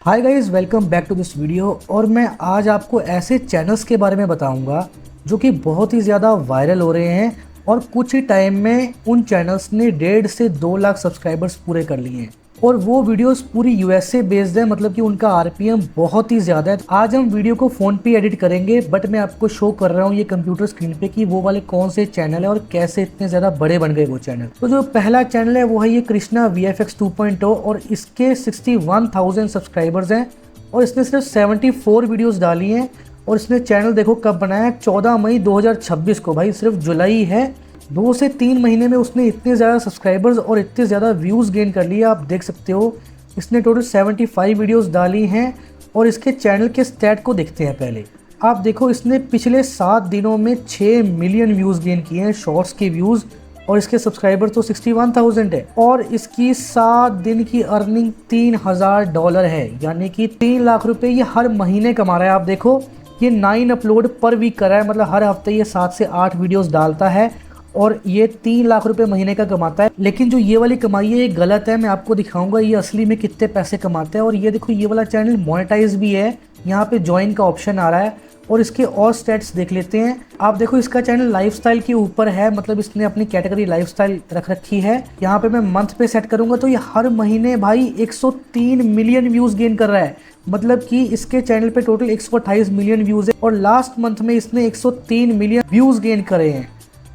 Hi guys, welcome back to this video. और मैं आज आपको ऐसे चैनल्स के बारे में बताऊंगा जो कि बहुत ही ज़्यादा वायरल हो रहे हैं और कुछ ही टाइम में उन चैनल्स ने 1.5 से 2 लाख सब्सक्राइबर्स पूरे कर लिए हैं। और वो वीडियोस पूरी यूएसए बेस्ड है, मतलब कि उनका आरपीएम बहुत ही ज़्यादा है। आज हम वीडियो को फ़ोन पे एडिट करेंगे, बट मैं आपको शो कर रहा हूँ ये कंप्यूटर स्क्रीन पे कि वो वाले कौन से चैनल है और कैसे इतने ज़्यादा बड़े बन गए वो चैनल। तो जो पहला चैनल है वो है ये कृष्णा VFX 2.0 और इसके 61,000 सब्सक्राइबर्स हैं और इसने सिर्फ 74 वीडियोस डाली हैं। और इसने चैनल देखो कब बनाया है, 14 मई 2026 को। भाई सिर्फ जुलाई है, 2 से 3 महीने में उसने इतने ज़्यादा सब्सक्राइबर्स और इतने ज़्यादा व्यूज़ गेन कर लिए। आप देख सकते हो इसने टोटल 75 वीडियोस डाली हैं। और इसके चैनल के स्टैट को देखते हैं पहले। आप देखो इसने पिछले 7 दिनों में 6 मिलियन व्यूज़ गेन किए हैं, शॉर्ट्स के व्यूज़। और इसके सब्सक्राइबर तो 61,000 है। और इसकी 7 दिन की अर्निंग $3,000 है, यानी कि 3 लाख रुपए ये हर महीने कमा रहा है। आप देखो ये 9 अपलोड पर वीक कर रहा है, मतलब हर हफ्ते ये 7 से 8 वीडियोस डालता है और ये 3 लाख रुपए महीने का कमाता है। लेकिन जो ये वाली कमाई है ये गलत है, मैं आपको दिखाऊंगा ये असली में कितने पैसे कमाते हैं। और ये देखो ये वाला चैनल मोनेटाइज भी है, यहाँ पे ज्वाइन का ऑप्शन आ रहा है। और इसके और स्टेट्स देख लेते हैं। आप देखो इसका चैनल लाइफस्टाइल के ऊपर है, मतलब इसने अपनी कैटेगरी लाइफस्टाइल रख रखी है। यहाँ पे मैं मंथ पे सेट करूंगा तो ये हर महीने भाई 103 मिलियन व्यूज गेन कर रहा है, मतलब कि इसके चैनल पे टोटल 128 मिलियन व्यूज है। और लास्ट मंथ में इसने 103 मिलियन व्यूज गेन करे हैं,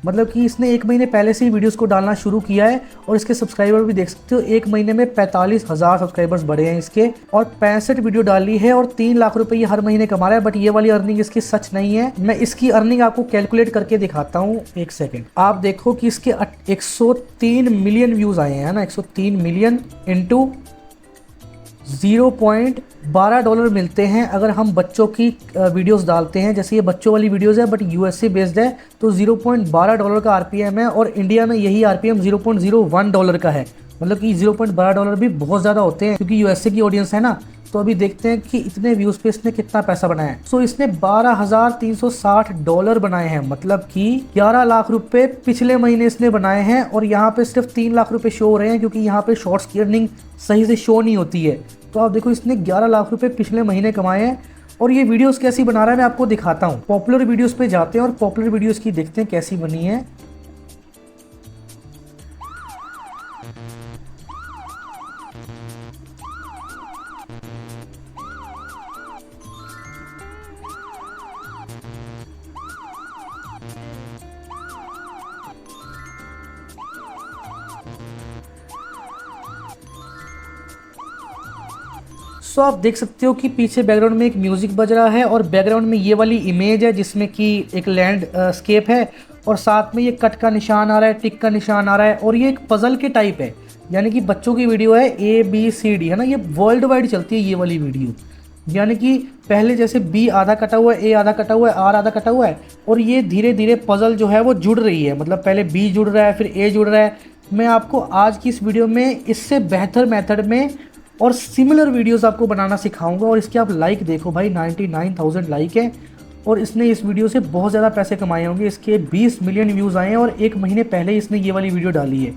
मतलब कि इसने 1 महीने पहले से ही वीडियोस को डालना शुरू किया है। और इसके सब्सक्राइबर भी देख सकते हो, 1 महीने में 45,000 सब्सक्राइबर्स बढ़े हैं इसके और 65 वीडियो डाली है और 3 लाख रुपए ये हर महीने कमा रहा है। बट ये वाली अर्निंग इसकी सच नहीं है। मैं इसकी अर्निंग आपको कैलकुलेट करके दिखाता हूँ, एक सेकेंड। आप देखो कि इसके 103 मिलियन व्यूज आए हैं ना, 103 मिलियन इंटू $0.12 मिलते हैं अगर हम बच्चों की वीडियोस डालते हैं। जैसे ये बच्चों वाली वीडियोस है बट यूएसए बेस्ड है, तो $0.12 का आरपीएम है। और इंडिया में यही आरपीएम $0.01 का है, मतलब कि $0.12 भी बहुत ज़्यादा होते हैं क्योंकि यूएसए की ऑडियंस है ना। तो अभी देखते हैं कि इतने व्यूज़ पे इसने कितना पैसा बनाया है। सो इसने $12,360 बनाए हैं, मतलब कि 11 लाख रुपए पिछले महीने इसने बनाए हैं। और यहाँ पे सिर्फ 3 लाख रुपए शो हो रहे हैं क्योंकि यहाँ पे शॉर्ट्स की अर्निंग सही से शो नहीं होती है। तो आप देखो इसने 11 लाख रुपए पिछले महीने कमाए हैं। और ये वीडियोस कैसी बना रहा है मैं आपको दिखाता हूँ। पॉपुलर वीडियोस पे जाते हैं और पॉपुलर वीडियोस की देखते हैं कैसी बनी है। सो आप देख सकते हो कि पीछे बैकग्राउंड में एक म्यूजिक बज रहा है और बैकग्राउंड में ये वाली इमेज है जिसमें कि एक लैंडस्केप है और साथ में ये कट का निशान आ रहा है, टिक का निशान आ रहा है। और ये एक पजल के टाइप है, यानी कि बच्चों की वीडियो है, ABCD है ना। ये वर्ल्ड वाइड चलती है ये वाली वीडियो, यानी कि पहले जैसे B आधा कटा हुआ है, A आधा कटा हुआ है, R आधा कटा हुआ है। और ये धीरे धीरे पजल जो है वो जुड़ रही है, मतलब पहले B जुड़ रहा है फिर A जुड़ रहा है। मैं आपको आज की इस वीडियो में इससे बेहतर मेथड में और सिमिलर वीडियोस आपको बनाना सिखाऊंगा। और इसके आप लाइक देखो भाई, 99,000 लाइक है। और इसने इस वीडियो से बहुत ज़्यादा पैसे कमाए होंगे। इसके 20 मिलियन व्यूज़ आए हैं और 1 महीने पहले इसने ये वाली वीडियो डाली है।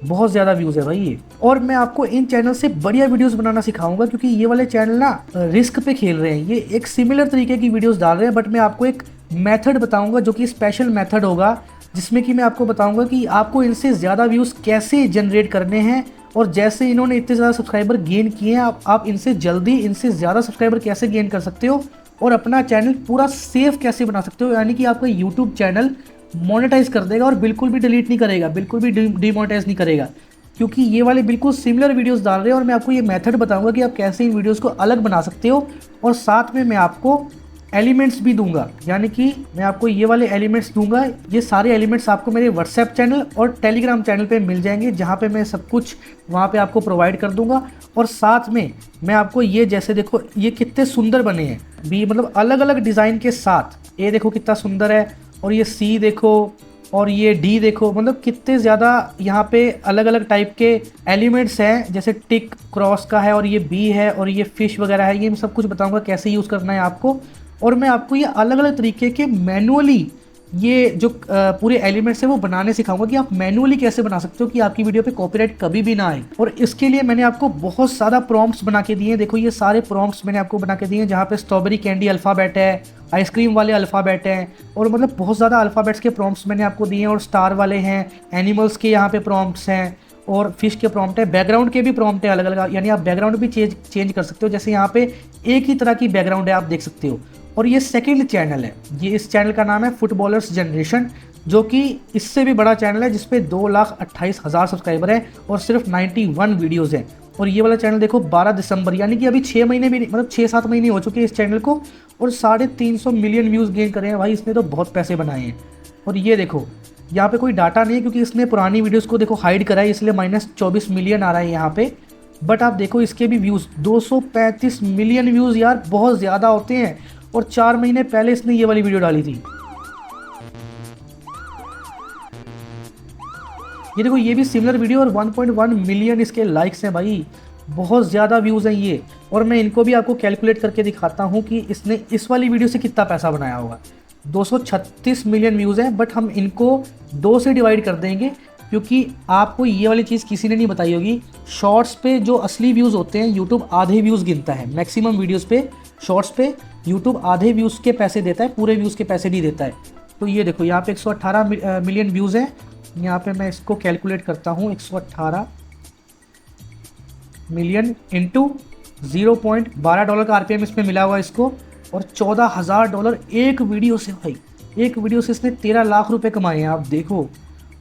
बहुत ज़्यादा व्यूज़ है भाई ये। और मैं आपको इन चैनल से बढ़िया वीडियोस बनाना सिखाऊंगा क्योंकि ये वाले चैनल ना रिस्क पे खेल रहे हैं। ये एक सिमिलर तरीके की वीडियोस डाल रहे हैं, बट मैं आपको एक मेथड बताऊंगा जो कि स्पेशल मेथड होगा, जिसमें कि मैं आपको बताऊंगा कि आपको इनसे ज़्यादा व्यूज़ कैसे जनरेट करने हैं। और जैसे इन्होंने इतने ज़्यादा सब्सक्राइबर गेन किए हैं, आप इनसे जल्दी इनसे ज़्यादा सब्सक्राइबर कैसे गेन कर सकते हो और अपना चैनल पूरा सेफ कैसे बना सकते हो, यानी कि आपका यूट्यूब चैनल मोनेटाइज कर देगा और बिल्कुल भी डिलीट नहीं करेगा, बिल्कुल भी डिमोनेटाइज नहीं करेगा। क्योंकि ये वाले बिल्कुल सिमिलर वीडियोस डाल रहे हैं और मैं आपको ये मेथड बताऊंगा कि आप कैसे इन वीडियोस को अलग बना सकते हो। और साथ में मैं आपको एलिमेंट्स भी दूंगा, यानी कि मैं आपको ये वाले एलिमेंट्स दूंगा। ये सारे एलिमेंट्स आपको मेरे व्हाट्सएप चैनल और टेलीग्राम चैनल पे मिल जाएंगे, जहाँ पे मैं सब कुछ वहाँ पे आपको प्रोवाइड कर दूंगा। और साथ में मैं आपको ये, जैसे देखो ये कितने सुंदर बने हैं भी, मतलब अलग अलग डिज़ाइन के साथ। ये देखो कितना सुंदर है, और ये C देखो और ये D देखो, मतलब कितने ज़्यादा यहाँ पे अलग अलग टाइप के एलिमेंट्स हैं। जैसे टिक क्रॉस का है और ये B है और ये फिश वगैरह है। ये मैं सब कुछ बताऊँगा कैसे यूज़ करना है आपको। और मैं आपको ये अलग अलग तरीके के मैनुअली ये जो पूरे एलिमेंट्स है वो बनाने सिखाऊंगा कि आप मैनुअली कैसे बना सकते हो कि आपकी वीडियो पे कॉपीराइट कभी भी ना आए। और इसके लिए मैंने आपको बहुत सारा प्रॉम्प्ट्स बना के दिए हैं। देखो ये सारे प्रॉम्प्ट्स मैंने आपको बना के दिए हैं, जहाँ पे स्ट्रॉबेरी कैंडी अल्फ़ाबेट है, आइसक्रीम वाले अल्फ़ाबेट हैं, और मतलब बहुत ज़्यादा अल्फ़ाबेट्स के प्रॉम्प्ट्स मैंने आपको दिए हैं। और स्टार वाले हैं, एनिमल्स के यहाँ पे प्रॉम्प्ट्स हैं, और फिश के प्रॉम्प्ट है, बैकग्राउंड के भी प्रॉम्प्ट है अलग अलग, यानी आप बैकग्राउंड भी चेंज कर सकते हो। जैसे यहाँ पे एक ही तरह की बैकग्राउंड है, आप देख सकते हो। और ये सेकंड चैनल है, ये इस चैनल का नाम है फुटबॉलर्स जनरेशन, जो कि इससे भी बड़ा चैनल है, जिसपे 2,28,000 सब्सक्राइबर हैं और सिर्फ 91 वीडियोस हैं। और ये वाला चैनल देखो 12 दिसंबर, यानी कि अभी 6 महीने भी नहीं, मतलब 6-7 महीने हो चुके हैं इस चैनल को, और 350 मिलियन व्यूज़ गेन करे हैं भाई। इसने तो बहुत पैसे बनाए हैं। और ये देखो यहाँ पे कोई डाटा नहीं है, क्योंकि इसने पुरानी वीडियोस को देखो हाइड करा है, इसलिए -24 मिलियन आ रहा है यहाँ पे। बट आप देखो इसके भी व्यूज़ 235 मिलियन व्यूज़, यार बहुत ज़्यादा होते हैं। और 4 महीने पहले इसने ये वाली वीडियो डाली थी। ये देखो ये भी सिमिलर वीडियो, और 1.1 मिलियन इसके लाइक्स हैं भाई, बहुत ज़्यादा व्यूज़ हैं ये। और मैं इनको भी आपको कैलकुलेट करके दिखाता हूँ कि इसने इस वाली वीडियो से कितना पैसा बनाया होगा। 236 मिलियन व्यूज़ हैं, बट हम इनको 2 से डिवाइड कर देंगे, क्योंकि आपको ये वाली चीज़ किसी ने नहीं बताई होगी। शॉर्ट्स पे जो असली व्यूज़ होते हैं, यूट्यूब आधे व्यूज़ गिनता है मैक्सिमम वीडियोज़ पे। शॉर्ट्स पे यूट्यूब आधे व्यूज़ के पैसे देता है, पूरे व्यूज़ के पैसे नहीं देता है। तो ये देखो यहाँ पे 118 मिलियन व्यूज़ हैं। यहाँ पे मैं इसको कैलकुलेट करता हूँ, 118 मिलियन इंटू $0.12 का RPM इसमें मिला हुआ इसको, और $14,000 एक वीडियो से भाई। एक वीडियो से इसने 13 लाख रुपए कमाए हैं, आप देखो।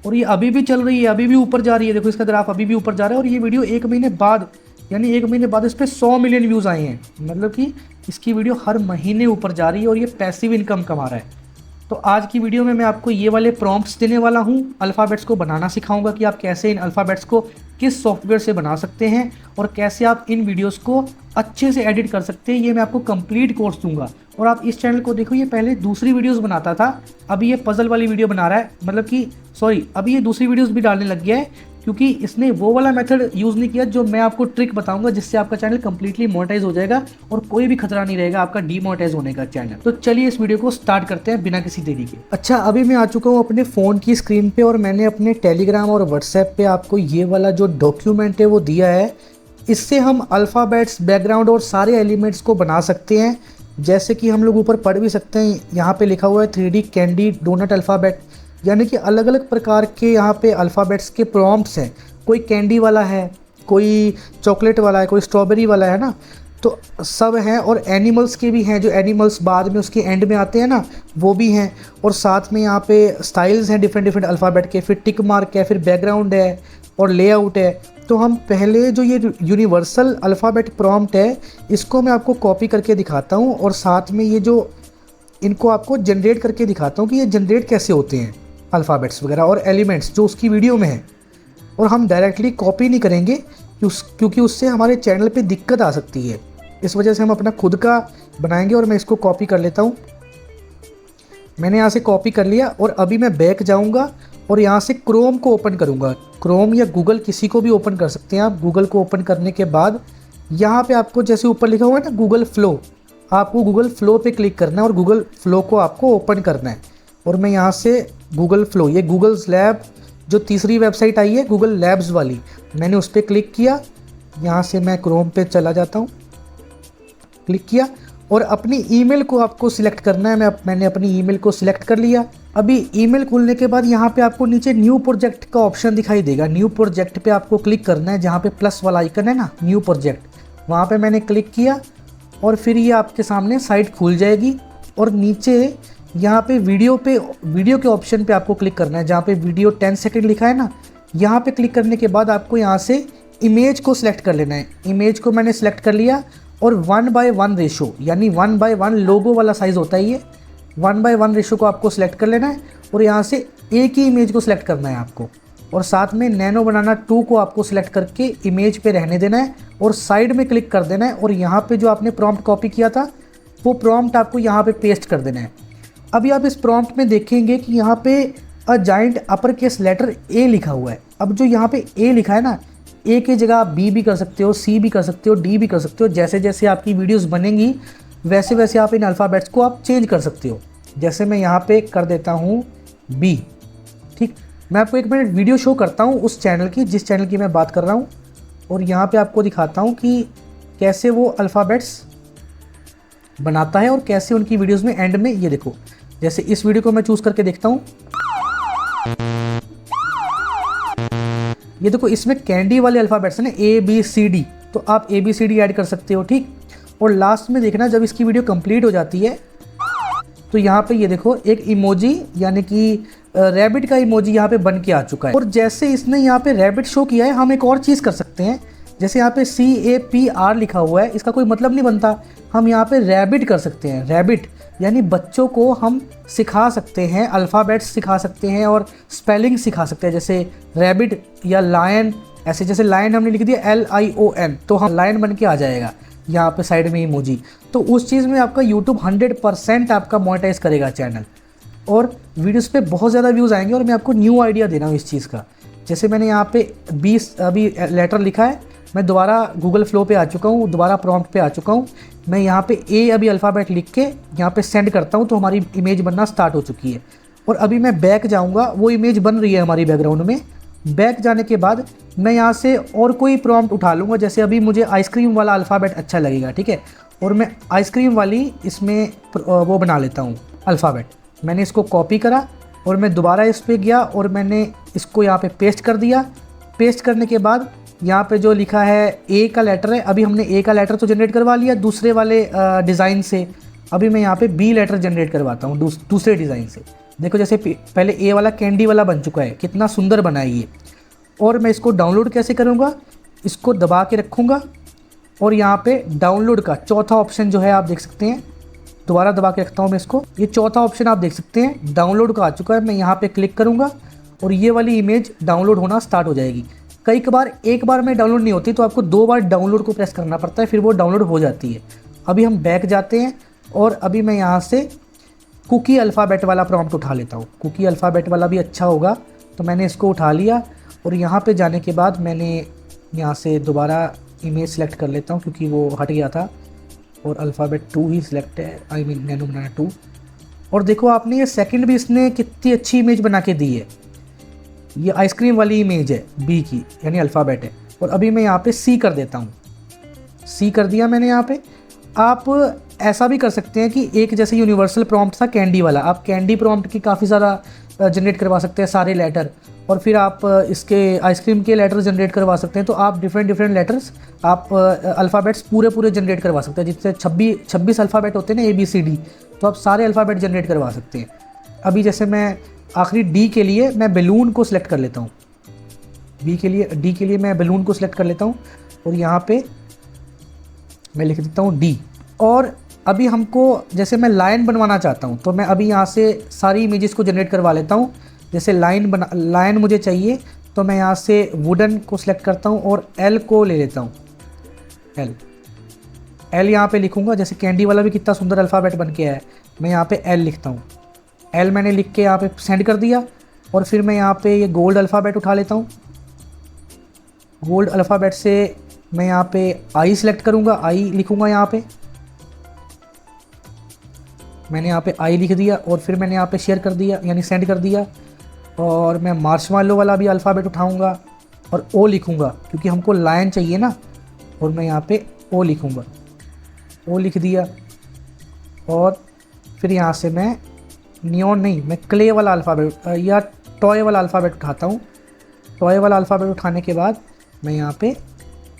और ये अभी भी चल रही है, अभी भी ऊपर जा रही है। देखो इसका ग्राफ अभी भी ऊपर जा रहा है। और ये वीडियो 1 महीने बाद, यानी 1 महीने बाद इस पर 100 मिलियन व्यूज़ आए हैं। मतलब कि इसकी वीडियो हर महीने ऊपर जा रही है, और ये पैसिव इनकम कमा रहा है। तो आज की वीडियो में मैं आपको ये वाले प्रॉम्प्ट्स देने वाला हूँ, अल्फ़ाबेट्स को बनाना सिखाऊंगा कि आप कैसे इन अल्फ़ाबेट्स को किस सॉफ्टवेयर से बना सकते हैं, और कैसे आप इन वीडियोस को अच्छे से एडिट कर सकते हैं। ये मैं आपको कंप्लीट कोर्स दूंगा। और आप इस चैनल को देखो, ये पहले दूसरी वीडियोस बनाता था, अभी ये पजल वाली वीडियो बना रहा है, मतलब कि सॉरी, अभी ये दूसरी वीडियोस भी डालने लग गया है, क्योंकि इसने वो वाला मेथड यूज़ नहीं किया जो मैं आपको ट्रिक बताऊंगा, जिससे आपका चैनल कंप्लीटली मोनेटाइज हो जाएगा और कोई भी खतरा नहीं रहेगा आपका डीमोनेटाइज होने का चैनल। तो चलिए इस वीडियो को स्टार्ट करते हैं बिना किसी देरी के। अच्छा, अभी मैं आ चुका हूँ अपने फ़ोन की स्क्रीन पे, और मैंने अपने टेलीग्राम और व्हाट्सएप पे आपको ये वाला जो डॉक्यूमेंट है वो दिया है। इससे हम अल्फ़ाबेट्स, बैकग्राउंड और सारे एलिमेंट्स को बना सकते हैं। जैसे कि हम लोग ऊपर पढ़ भी सकते हैं, यहाँ पे लिखा हुआ है 3D कैंडी डोनट अल्फ़ाबेट, यानी कि अलग अलग प्रकार के यहाँ पे अल्फ़ाबेट्स के प्रॉम्प्ट्स हैं। कोई कैंडी वाला है, कोई चॉकलेट वाला है, कोई स्ट्रॉबेरी वाला है ना, तो सब हैं। और एनिमल्स के भी हैं, जो एनिमल्स बाद में उसके एंड में आते हैं ना, वो भी हैं। और साथ में यहाँ पे स्टाइल्स हैं डिफरेंट डिफरेंट अल्फ़ाबेट के, फिर टिक मार्क है, फिर बैकग्राउंड है और लेआउट है। तो हम पहले जो ये यूनिवर्सल अल्फ़ाबेट प्रॉम्प्ट है, इसको मैं आपको कॉपी करके दिखाता हूँ, और साथ में ये जो इनको आपको जनरेट करके दिखाता हूँ कि ये जनरेट कैसे होते हैं अल्फ़ाबेट्स वगैरह और एलिमेंट्स जो उसकी वीडियो में है। और हम डायरेक्टली कॉपी नहीं करेंगे, क्योंकि उससे हमारे चैनल पे दिक्कत आ सकती है। इस वजह से हम अपना खुद का बनाएंगे। और मैं इसको कॉपी कर लेता हूँ। मैंने यहाँ से कॉपी कर लिया, और अभी मैं बैक जाऊँगा और यहाँ से क्रोम को ओपन करूँगा। क्रोम या गूगल, किसी को भी ओपन कर सकते हैं आप। गूगल को ओपन करने के बाद यहाँ पे आपको जैसे ऊपर लिखा हुआ है ना गूगल फ्लो, आपको गूगल फ्लो पे क्लिक करना है और गूगल फ्लो को आपको ओपन करना है। और मैं यहाँ से गूगल फ्लो, ये गूगल्स लैब जो तीसरी वेबसाइट आई है गूगल लैब्स वाली, मैंने उस पर क्लिक किया। यहाँ से मैं क्रोम पे चला जाता हूँ, क्लिक किया, और अपनी ईमेल को आपको सिलेक्ट करना है। मैंने अपनी ईमेल को सिलेक्ट कर लिया। अभी ईमेल खोलने के बाद यहाँ पे आपको नीचे न्यू प्रोजेक्ट का ऑप्शन दिखाई देगा। न्यू प्रोजेक्ट पे आपको क्लिक करना है, जहाँ पे प्लस वाला आइकन है ना, न्यू प्रोजेक्ट, वहाँ पे मैंने क्लिक किया। और फिर ये आपके सामने साइट खुल जाएगी। और नीचे यहाँ पे वीडियो के ऑप्शन पे आपको क्लिक करना है, जहाँ पे वीडियो 10 सेकंड लिखा है ना, यहाँ पे क्लिक करने के बाद आपको यहाँ से इमेज को सिलेक्ट कर लेना है। इमेज को मैंने सिलेक्ट कर लिया, और 1:1 रेशो, यानी 1:1 लोगो वाला साइज़ होता है ये, 1:1 रेशो को आपको सिलेक्ट कर लेना है। और यहाँ से एक ही इमेज को सिलेक्ट करना है आपको, और साथ में नैनो बनाना 2 को आपको सिलेक्ट करके इमेज पे रहने देना है, और साइड में क्लिक कर देना है। और यहाँ पे जो आपने प्रॉम्प्ट कॉपी किया था, वो प्रॉम्प्ट आपको यहाँ पे पेस्ट कर देना है। अभी आप इस प्रॉम्प्ट में देखेंगे कि यहाँ पे a giant upper case letter A लिखा हुआ है। अब जो यहाँ पे ए लिखा है ना, ए की जगह आप बी भी कर सकते हो, सी भी कर सकते हो, डी भी कर सकते हो। जैसे जैसे आपकी वीडियोस बनेंगी वैसे वैसे आप इन अल्फ़ाबेट्स को आप चेंज कर सकते हो। जैसे मैं यहाँ पे कर देता हूँ बी। ठीक, मैं आपको 1 मिनट वीडियो शो करता हूँ उस चैनल की जिस चैनल की मैं बात कर रहा हूँ, और यहाँ पे आपको दिखाता हूँ कि कैसे वो अल्फ़ाबेट्स बनाता है और कैसे उनकी वीडियोस में एंड में, ये देखो जैसे इस वीडियो को मैं चूज़ करके देखता हूँ, ये देखो इसमें कैंडी वाले अल्फ़ाबेट्स हैं ना, ABCD, तो आप ABCD ऐड कर सकते हो। ठीक, और लास्ट में देखना जब इसकी वीडियो कंप्लीट हो जाती है तो यहाँ पे ये देखो एक इमोजी यानी कि रैबिट का इमोजी यहाँ पे बन के आ चुका है। और जैसे इसने यहाँ पे रैबिट शो किया है, हम एक और चीज़ कर सकते हैं। जैसे यहाँ पे CAPR लिखा हुआ है, इसका कोई मतलब नहीं बनता, हम यहाँ पे रैबिट कर सकते हैं। रैबिट यानी बच्चों को हम सिखा सकते हैं, अल्फ़ाबेट्स सिखा सकते हैं और स्पेलिंग सिखा सकते हैं। जैसे रैबिट या लायन, ऐसे जैसे लायन हमने लिख दिया LION, तो हम लायन बन के आ जाएगा यहाँ पे साइड में इमोजी। तो उस चीज़ में आपका YouTube 100% आपका मोनेटाइज करेगा चैनल, और वीडियोस पे बहुत ज़्यादा व्यूज़ आएंगे। और मैं आपको न्यू आइडिया दे रहा हूँ इस चीज़ का। जैसे मैंने यहाँ पे 20 अभी लेटर लिखा है, मैं दोबारा गूगल फ्लो पे आ चुका हूँ, दोबारा प्रॉम्प्ट पे आ चुका हूँ। मैं यहाँ पे A अभी अल्फ़ाबेट लिख के यहाँ पे सेंड करता हूँ, तो हमारी इमेज बनना स्टार्ट हो चुकी है। और अभी मैं बैक जाऊँगा, वो इमेज बन रही है हमारी बैकग्राउंड में। बैक जाने के बाद मैं यहाँ से और कोई प्रॉम्प्ट उठा लूँगा। जैसे अभी मुझे आइसक्रीम वाला अल्फ़ाबेट अच्छा लगेगा, ठीक है, और मैं आइसक्रीम वाली इसमें वो बना लेता हूँ अल्फ़ाबेट। मैंने इसको कॉपी करा और मैं दोबारा इस पर गया और मैंने इसको यहाँ पे पेस्ट कर दिया। पेस्ट करने के बाद यहाँ पे जो लिखा है A का लेटर है, अभी हमने A का लेटर तो जनरेट करवा लिया दूसरे वाले डिज़ाइन से। अभी मैं यहाँ पे B लेटर जनरेट करवाता हूँ दूसरे डिज़ाइन से। देखो जैसे पहले A वाला कैंडी वाला बन चुका है, कितना सुंदर बना है ये। और मैं इसको डाउनलोड कैसे करूँगा, इसको दबा के रखूँगा और यहाँ पे डाउनलोड का चौथा ऑप्शन जो है आप देख सकते हैं, दोबारा दबा के रखता हूँ मैं इसको, ये चौथा ऑप्शन आप देख सकते हैं डाउनलोड का आ चुका है। मैं यहाँ पे क्लिक करूँगा और ये वाली इमेज डाउनलोड होना स्टार्ट हो जाएगी। कई बार एक बार में डाउनलोड नहीं होती, तो आपको 2 बार डाउनलोड को प्रेस करना पड़ता है, फिर वो डाउनलोड हो जाती है। अभी हम बैक जाते हैं और अभी मैं यहाँ से कुकी अल्फ़ाबेट वाला प्रॉम्प्ट उठा लेता हूँ। कुकी अल्फ़ाबेट वाला भी अच्छा होगा, तो मैंने इसको उठा लिया। और यहाँ पे जाने के बाद मैंने यहाँ से दोबारा इमेज सेलेक्ट कर लेता हूँ क्योंकि वो हट गया था, और अल्फ़ाबेट 2 ही सिलेक्ट है, आई मीन नैनो बनाना 2। और देखो आपने ये सेकंड भी इसने कितनी अच्छी इमेज बना के दी है। ये आइसक्रीम वाली इमेज है B की, यानी अल्फ़ाबेट है। और अभी मैं यहाँ पे C कर देता हूँ, C कर दिया मैंने यहाँ पे। आप ऐसा भी कर सकते हैं कि एक जैसे यूनिवर्सल प्रॉम्प्ट था कैंडी वाला, आप कैंडी प्रॉम्प्ट की काफ़ी ज़्यादा जनरेट करवा सकते हैं सारे लेटर, और फिर आप इसके आइसक्रीम के लेटर जनरेट करवा सकते हैं। तो आप डिफरेंट लेटर्स, आप अल्फ़ाबेट्स पूरे जनरेट करवा सकते हैं। जिससे 26 अल्फ़ाबेट होते हैं ना ABCD, तो आप सारे अल्फ़ाबेट जनरेट करवा सकते हैं। अभी जैसे मैं आखिरी D के लिए मैं बैलून को सिलेक्ट कर लेता हूँ, D के लिए मैं बैलून को सिलेक्ट कर लेता हूँ और यहाँ पे मैं लिख देता हूँ D। और अभी हमको जैसे मैं लाइन बनवाना चाहता हूँ, तो मैं अभी यहाँ से सारी इमेजेस को जनरेट करवा लेता हूँ। जैसे लाइन मुझे चाहिए, तो मैं यहाँ से वुडन को सिलेक्ट करता हूँ और L को ले लेता हूँ। L यहाँ पे लिखूँगा। जैसे कैंडी वाला भी कितना सुंदर अल्फ़ाबेट बन के आया है, मैं यहाँ पे L लिखता हूँ। L मैंने लिख के यहाँ पे सेंड कर दिया। और फिर मैं यहाँ पे ये गोल्ड अल्फ़ाबेट उठा लेता हूँ। गोल्ड अल्फ़ाबेट से मैं यहाँ पे I सिलेक्ट करूँगा, I लिखूँगा यहाँ पे। मैंने यहाँ पे I लिख दिया और फिर मैंने यहाँ पे शेयर कर दिया, यानी सेंड कर दिया। और मैं मार्शमैलो वाला भी अल्फ़ाबेट उठाऊँगा और O लिखूँगा क्योंकि हमको लायन चाहिए ना, और मैं यहाँ पे O लिखूँगा, O लिख दिया। और फिर यहाँ से मैं नियॉन नहीं, मैं क्ले वाला अल्फ़ाबेट या टॉय वाला अल्फ़ाबेट उठाता हूँ। टॉय वाला अल्फ़ाबेट उठाने के बाद मैं यहाँ पे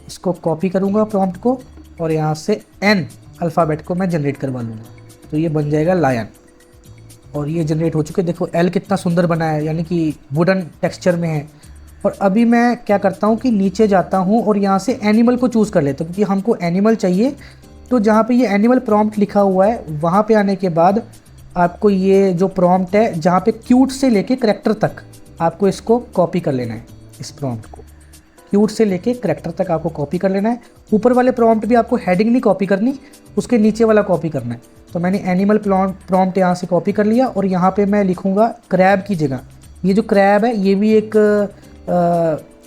इसको कॉपी करूँगा प्रॉम्प्ट को, और यहाँ से N अल्फ़ाबेट को मैं जनरेट करवा लूँगा, तो ये बन जाएगा लायन। और ये जनरेट हो चुके, देखो L कितना सुंदर बना है, यानी कि वुडन टेक्सचर में है। और अभी मैं क्या करता हूँ कि नीचे जाता हूँ और यहाँ से एनिमल को चूज़ कर लेता हूँ क्योंकि हमको एनिमल चाहिए। तो जहाँ पे ये एनिमल प्रॉम्प्ट लिखा हुआ है, वहाँ पे आने के बाद आपको ये जो प्रॉम्प्ट है, जहाँ पे क्यूट से लेके करैक्टर तक, आपको इसको कॉपी कर लेना है। इस प्रॉम्प्ट को क्यूट से लेके करैक्टर तक आपको कॉपी कर लेना है। ऊपर वाले प्रॉम्प्ट भी आपको हेडिंग नहीं कॉपी करनी, उसके नीचे वाला कॉपी करना है। तो मैंने एनिमल प्रॉम्प्ट यहाँ से कॉपी कर लिया और यहाँ पे मैं लिखूँगा क्रैब की जगह। ये जो क्रैब है ये भी एक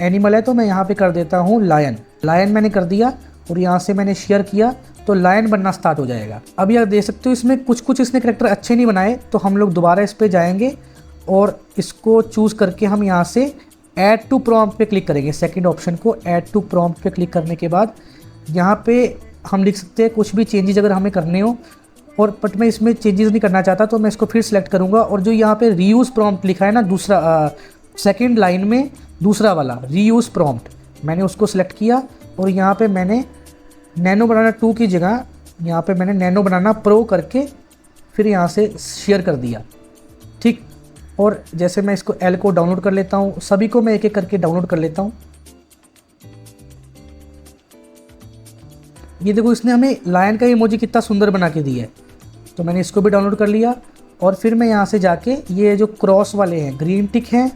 एनिमल है, तो मैं यहाँ पे कर देता हूँ लायन। लायन मैंने कर दिया और यहाँ से मैंने शेयर किया तो लाइन बनना स्टार्ट हो जाएगा। अभी आप देख सकते हो इसमें कुछ इसने करैक्टर अच्छे नहीं बनाए, तो हम लोग दोबारा इस पर जाएंगे और इसको चूज़ करके हम यहाँ से ऐड टू प्रॉम्प्ट पे क्लिक करेंगे। सेकंड ऑप्शन को ऐड टू प्रॉम्प्ट पे क्लिक करने के बाद यहाँ पे हम लिख सकते हैं कुछ भी चेंजेस अगर हमें करने हो, और बट मैं इसमें चेंजेस नहीं करना चाहता तो मैं इसको फिर सेलेक्ट करूँगा। और जो यहाँ पे रीयूज़ प्रॉम्प्ट लिखा है ना, दूसरा सेकेंड लाइन में दूसरा वाला रीयूज़ प्रॉम्प्ट, मैंने उसको सिलेक्ट किया और यहाँ पे मैंने नैनो बनाना 2 की जगह यहाँ पे मैंने नैनो बनाना प्रो करके फिर यहाँ से शेयर कर दिया। ठीक, और जैसे मैं इसको एल को डाउनलोड कर लेता हूँ, सभी को मैं एक एक करके डाउनलोड कर लेता हूँ। ये देखो इसने हमें लायन का इमोजी कितना सुंदर बना के दिया है, तो मैंने इसको भी डाउनलोड कर लिया। और फिर मैं यहाँ से जाके ये जो क्रॉस वाले हैं, ग्रीन टिक हैं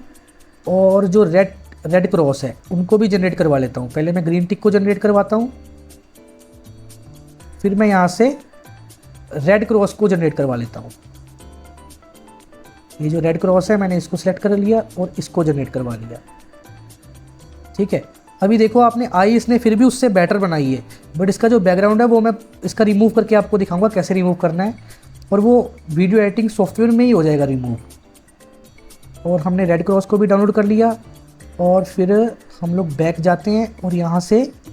और जो रेड क्रॉस है, उनको भी जनरेट करवा लेता हूँ। पहले मैं ग्रीन टिक को जनरेट करवाता हूँ, फिर मैं यहाँ से रेड क्रॉस को जनरेट करवा लेता हूँ। ये जो रेड क्रॉस है मैंने इसको सिलेक्ट कर लिया और इसको जनरेट करवा लिया। ठीक है, अभी देखो आपने आई इसने फिर भी उससे बेटर बनाई है, बट इसका जो बैकग्राउंड है वो मैं इसका रिमूव करके आपको दिखाऊंगा कैसे रिमूव करना है, और वो वीडियो एडिटिंग सॉफ्टवेयर में ही हो जाएगा रिमूव। और हमने रेड क्रॉस को भी डाउनलोड कर लिया और फिर हम लोग बैक जाते हैं और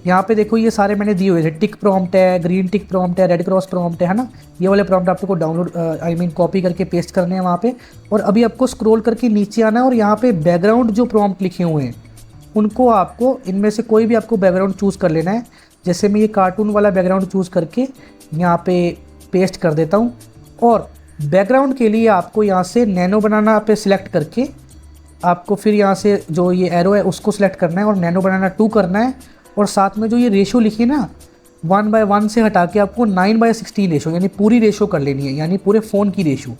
यहाँ पे देखो ये सारे मैंने दिए हुए थे, टिक प्रॉम्प्ट है, ग्रीन टिक प्रॉम्प्ट है, रेड क्रॉस प्रॉम्प्ट है ना। ये वाले प्रॉम्प्ट आपको डाउनलोड कॉपी करके पेस्ट करने हैं वहाँ पे। और अभी आपको स्क्रॉल करके नीचे आना है और यहाँ पे बैकग्राउंड जो प्रॉम्प्ट लिखे हुए हैं उनको आपको इनमें से कोई भी आपको बैकग्राउंड चूज़ कर लेना है। जैसे मैं ये कार्टून वाला बैकग्राउंड चूज़ करके यहाँ पे पेस्ट कर देता हूँ। और बैकग्राउंड के लिए आपको यहाँ से नैनो बनाना पे सिलेक्ट करके आपको फिर यहाँ से जो ये एरो है उसको सिलेक्ट करना है और नैनो बनाना 2 करना है। और साथ में जो ये रेशो लिखी है ना 1/1 से हटा के आपको 9/16 रेशो यानी पूरी रेशो कर लेनी है, यानी पूरे फ़ोन की रेशो,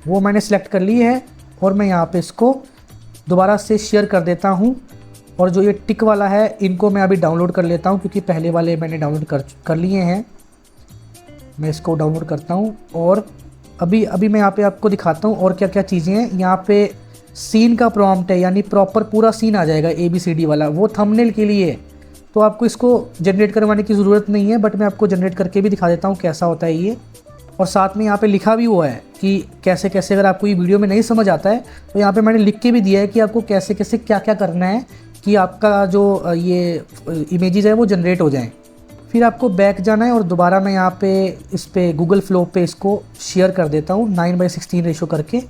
वो मैंने सेलेक्ट कर ली है। और मैं यहाँ पे इसको दोबारा से शेयर कर देता हूँ। और जो ये टिक वाला है इनको मैं अभी डाउनलोड कर लेता हूँ क्योंकि पहले वाले मैंने डाउनलोड कर लिए हैं। मैं इसको डाउनलोड करता हूँ और अभी मैं यहाँ पे आपको दिखाता हूँ और क्या क्या चीज़ें हैं। यहाँ पे सीन का प्रॉम्प्ट है, यानी प्रॉपर पूरा सीन आ जाएगा ABCD वाला, वो थंबनेल के लिए है, तो आपको इसको जनरेट करवाने की ज़रूरत नहीं है, बट मैं आपको जनरेट करके भी दिखा देता हूँ कैसा होता है ये। और साथ में यहाँ पे लिखा भी हुआ है कि कैसे कैसे, अगर आपको ये वीडियो में नहीं समझ आता है तो यहाँ पे मैंने लिख के भी दिया है कि आपको कैसे कैसे क्या क्या करना है कि आपका जो ये इमेजेस है वो जनरेट हो जाएं। फिर आपको बैक जाना है और दोबारा मैं यहाँ पे इस पे गूगल फ्लो पे इसको शेयर कर देता हूँ 9/16 रेशो करके।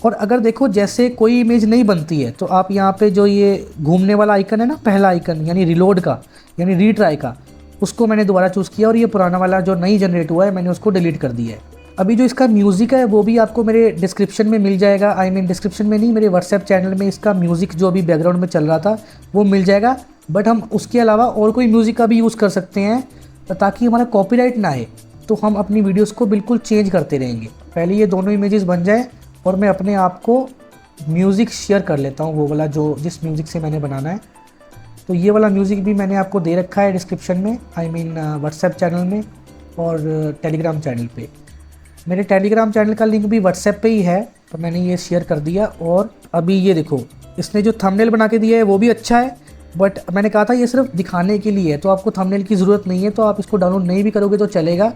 और अगर देखो जैसे कोई इमेज नहीं बनती है तो आप यहाँ पे जो ये घूमने वाला आइकन है ना, पहला आइकन यानी रिलोड का यानी रीट्राई का, उसको मैंने दोबारा चूज़ किया और ये पुराना वाला जो नहीं जनरेट हुआ है मैंने उसको डिलीट कर दिया है। अभी जो इसका म्यूज़िक है वो भी आपको मेरे डिस्क्रिप्शन में मिल जाएगा, डिस्क्रिप्शन में नहीं, मेरे व्हाट्सएप चैनल में इसका म्यूज़िक जो अभी बैकग्राउंड में चल रहा था वो मिल जाएगा। बट हम उसके अलावा और कोई म्यूज़िक का भी यूज़ कर सकते हैं ताकि हमारा कॉपीराइट ना आए, तो हम अपनी वीडियोज़ को बिल्कुल चेंज करते रहेंगे। पहले ये दोनों इमेजेस बन जाए और मैं अपने आप को म्यूज़िक शेयर कर लेता हूँ, वो वाला जो जिस म्यूज़िक से मैंने बनाना है। तो ये वाला म्यूज़िक भी मैंने आपको दे रखा है डिस्क्रिप्शन में, व्हाट्सएप चैनल में और टेलीग्राम चैनल पे। मेरे टेलीग्राम चैनल का लिंक भी व्हाट्सएप पे ही है, तो मैंने ये शेयर कर दिया। और अभी ये देखो इसने जो थंबनेल बना के दिया है वो भी अच्छा है, बट मैंने कहा था ये सिर्फ दिखाने के लिए है, तो आपको थंबनेल की ज़रूरत नहीं है, तो आप इसको डाउनलोड नहीं भी करोगे तो चलेगा।